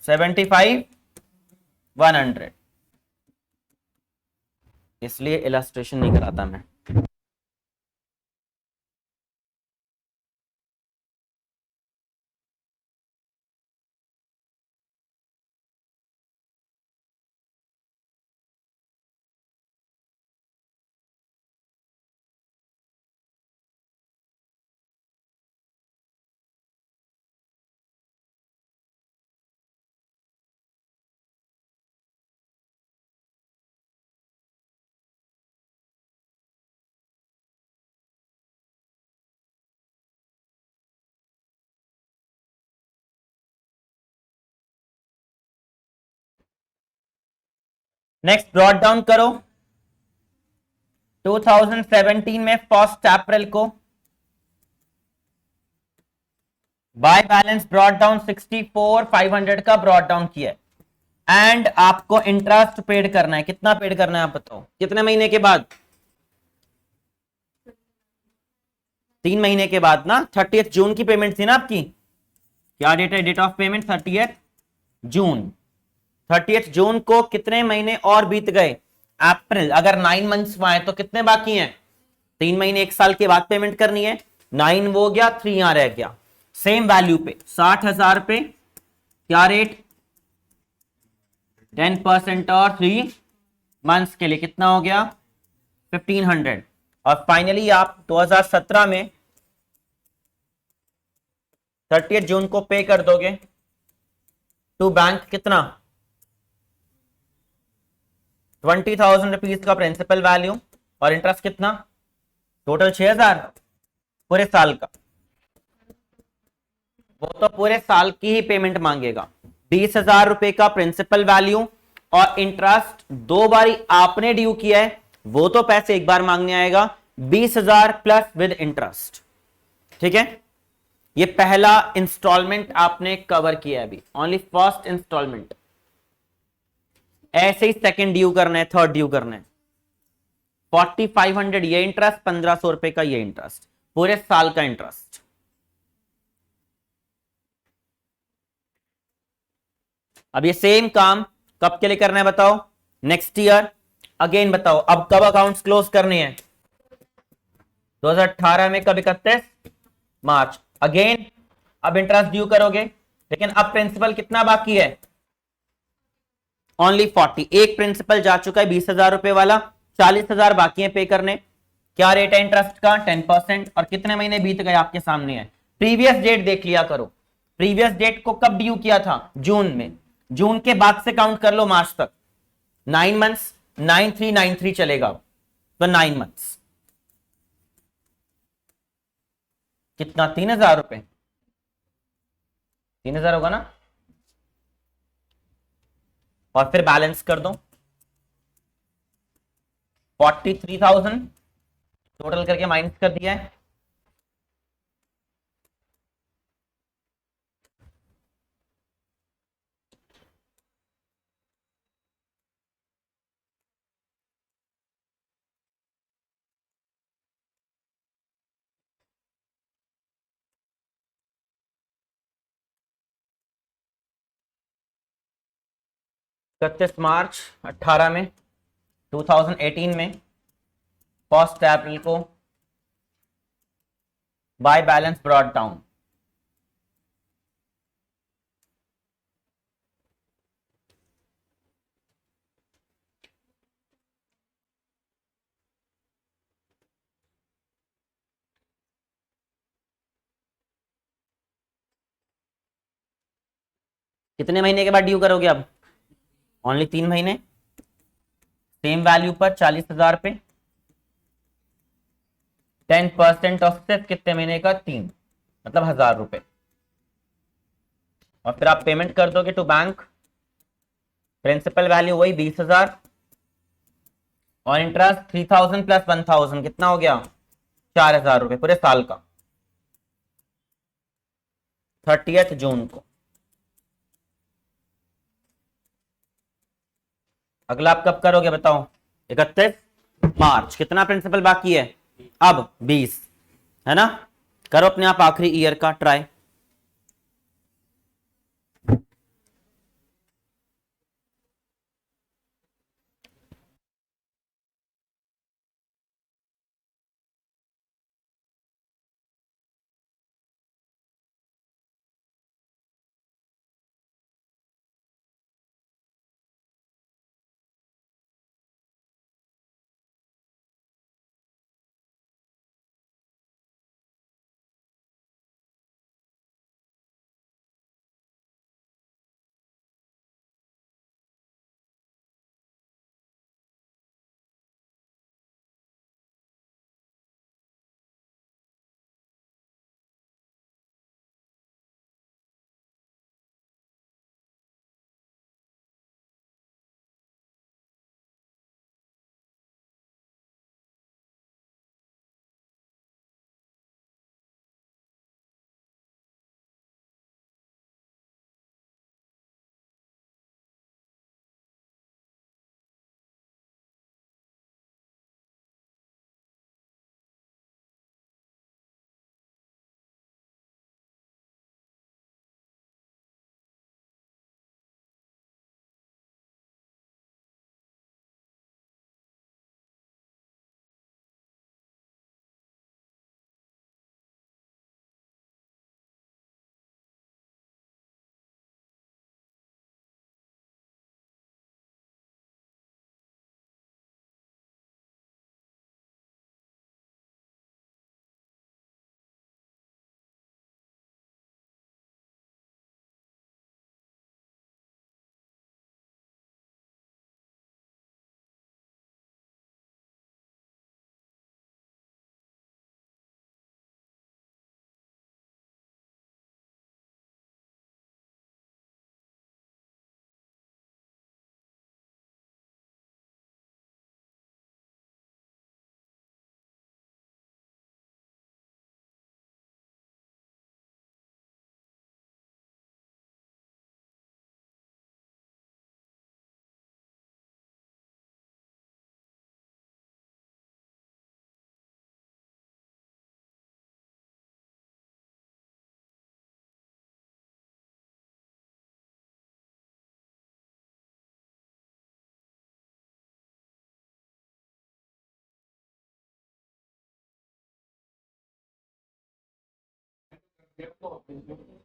75,100। इसलिए इलस्ट्रेशन नहीं कराता मैं। नेक्स्ट ब्रॉड डाउन करो। 2017 में 1 अप्रैल को बाय बैलेंस ब्रॉड डाउन 64,500 का ब्रॉड डाउन किया है। एंड आपको इंटरेस्ट पेड करना है। कितना पेड करना है आप बताओ, कितने महीने के बाद, 3 महीने के बाद ना। 30 जून की पेमेंट थी ना आपकी। क्या डेट है, डेट ऑफ पेमेंट 30 जून। 30 जून को कितने महीने और बीत गए, अप्रैल। अगर 9 मंथ्स आए तो कितने बाकी हैं, 3 महीने, 1 साल के बाद पेमेंट करनी है। 9 वो गया, 3 यहां रह गया। सेम वैल्यू पे 60,000 पे क्या रेट, 10%। और 3 मंथ्स के लिए कितना हो गया, 1,500। और फाइनली आप 2017 में 30 जून को पे कर दोगे टू बैंक। कितना, 20,000 रुपीज का प्रिंसिपल वैल्यू। और इंटरेस्ट कितना, टोटल 6,000 पूरे साल का। वो तो पूरे साल की ही पेमेंट मांगेगा। 20,000 रुपए का प्रिंसिपल वैल्यू और इंटरेस्ट 2 बारी आपने ड्यू किया है, वो तो पैसे एक बार मांगने आएगा। 20,000 प्लस विद इंटरेस्ट। ठीक है, ये पहला इंस्टॉलमेंट आपने कवर किया है अभी, ओनली फर्स्ट इंस्टॉलमेंट। ऐसे ही सेकंड ड्यू करना है, थर्ड ड्यू करना है। 4,500 ये इंटरेस्ट, 1,500 रुपए का ये इंटरेस्ट, पूरे साल का इंटरेस्ट। अब ये सेम काम कब के लिए करना है बताओ, नेक्स्ट ईयर। अगेन बताओ अब कब अकाउंट्स क्लोज करने हैं, 2018 में कब, 31 मार्च। अगेन अब इंटरेस्ट ड्यू करोगे, लेकिन अब प्रिंसिपल कितना बाकी है, ओनली 40। एक प्रिंसिपल जा चुका है 20,000 रुपए वाला, 40,000 बाकी है पे करने। क्या रेट है इंटरेस्ट का, 10%। और कितने महीने बीत गए आपके सामने है, प्रीवियस डेट देख लिया करो। प्रीवियस डेट को कब ड्यू किया था, जून में। जून के बाद से काउंट कर लो मार्च तक, 9 मंथ्स, 9393 चलेगा। तो 9 मंथ्स कितना, 3,000 रुपए, 3,000 होगा ना। और फिर बैलेंस कर दो 43,000, टोटल करके माइनस कर दिया है। इकतीस मार्च 18 में, 2018 में 1 अप्रैल को बाय बैलेंस ब्रॉट डाउन। कितने महीने के बाद ड्यू करोगे अब? ओनली 3 महीने। सेम वैल्यू पर 40,000 पे 10% ऑफ से कितने महीने का? 3, मतलब 1,000 रुपए। और फिर आप पेमेंट कर दोगे टू बैंक। प्रिंसिपल वैल्यू वही 20,000 और इंटरेस्ट 3,000 प्लस 1,000 कितना हो गया? 4,000 रुपए पूरे साल का, 30 जून को। अगला आप कब करोगे बताओ? 31 मार्च। कितना प्रिंसिपल बाकी है अब? 20, है ना? करो अपने आप आखिरी ईयर का ट्राई।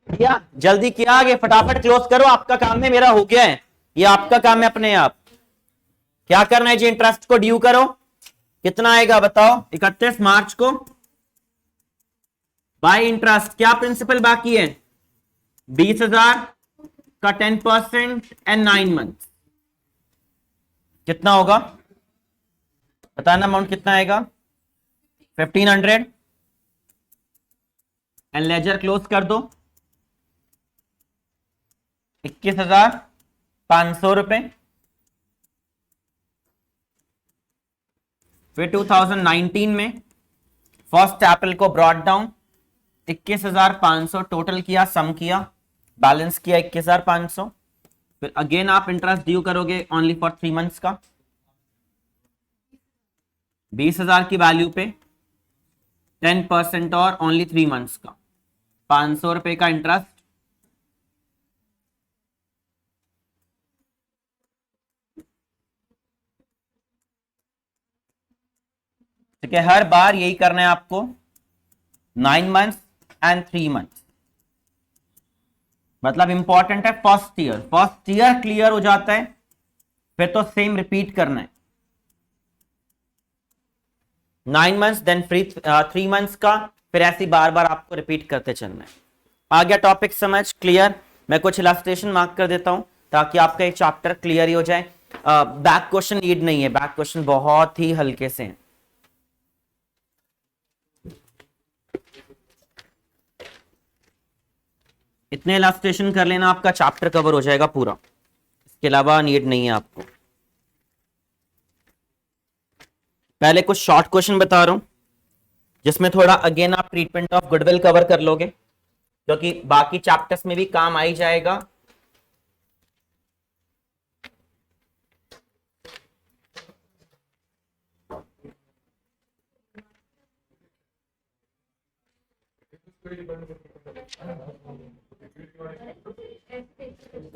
किया, जल्दी किया, आगे फटाफट क्लोज करो। आपका काम है, मेरा हो गया है। ये आपका काम है अपने आप। क्या करना है जी? इंटरेस्ट को ड्यू करो। कितना आएगा बताओ? 31 मार्च को बाय इंटरेस्ट। क्या प्रिंसिपल बाकी है? 20,000 का 10% एंड 9 मंथ। कितना होगा बताना? अमाउंट कितना आएगा? 1,500। एंड लेजर क्लोज कर दो। 21,500 रुपए। फिर 2019 में फर्स्ट एप्पल को ब्रॉड डाउन, 21,500 टोटल किया, सम किया, बैलेंस किया 21,500। फिर अगेन आप इंटरेस्ट ड्यू करोगे ओनली फॉर 3 मंथ्स का, 20,000 की वैल्यू पे 10% और ओनली 3 मंथ्स का 500 रुपए का इंटरेस्ट। ठीक है, हर बार यही करना है आपको, 9 मंथ्स एंड 3 मंथ्स। मतलब इंपॉर्टेंट है first year. First year clear हो जाता है फिर तो सेम रिपीट करना है। 9 मंथ्स देन फ्री 3 मंथ्स का, फिर ऐसी बार बार आपको रिपीट करते चलना है। आ गया टॉपिक समझ? क्लियर? मैं कुछ इलस्ट्रेशन मार्क कर देता हूं ताकि आपका एक चैप्टर क्लियर ही हो जाए। बैक क्वेश्चन नीड नहीं है, बैक क्वेश्चन बहुत ही हल्के से हैं। इतने इलस्ट्रेशन कर लेना, आपका चैप्टर कवर हो जाएगा पूरा, इसके अलावा नीड नहीं है आपको। पहले कुछ शॉर्ट क्वेश्चन बता रहा हूं जिसमें थोड़ा अगेन आप ट्रीटमेंट ऑफ गुडविल कवर कर लोगे, क्योंकि बाकी चैप्टर्स में भी काम आ ही जाएगा।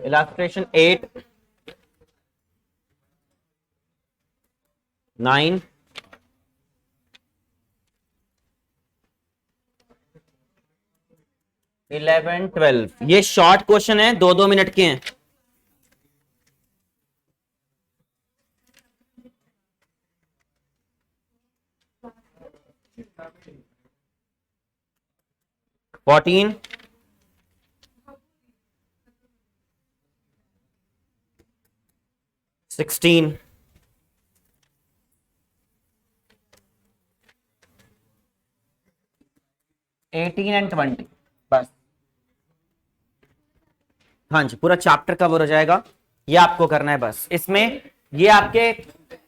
इलस्ट्रेशन 8, 9, 11, 12। ये शॉर्ट क्वेश्चन है, 2-2 मिनट के हैं। Fourteen, 16, 18 and 20। बस हाँ जी, पूरा चैप्टर कवर हो जाएगा। ये आपको करना है बस इसमें, ये आपके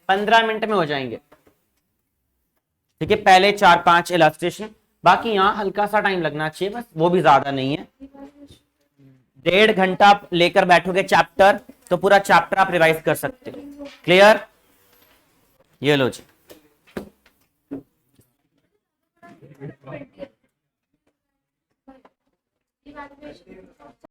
15 मिनट में हो जाएंगे। ठीक है, पहले 4-5 इलस्ट्रेशन, बाकी यहाँ हल्का सा टाइम लगना चाहिए बस, वो भी ज्यादा नहीं है। 1.5 घंटा आप लेकर बैठोगे चैप्टर तो पूरा चैप्टर आप रिवाइज कर सकते हो। क्लियर? ये लो जी।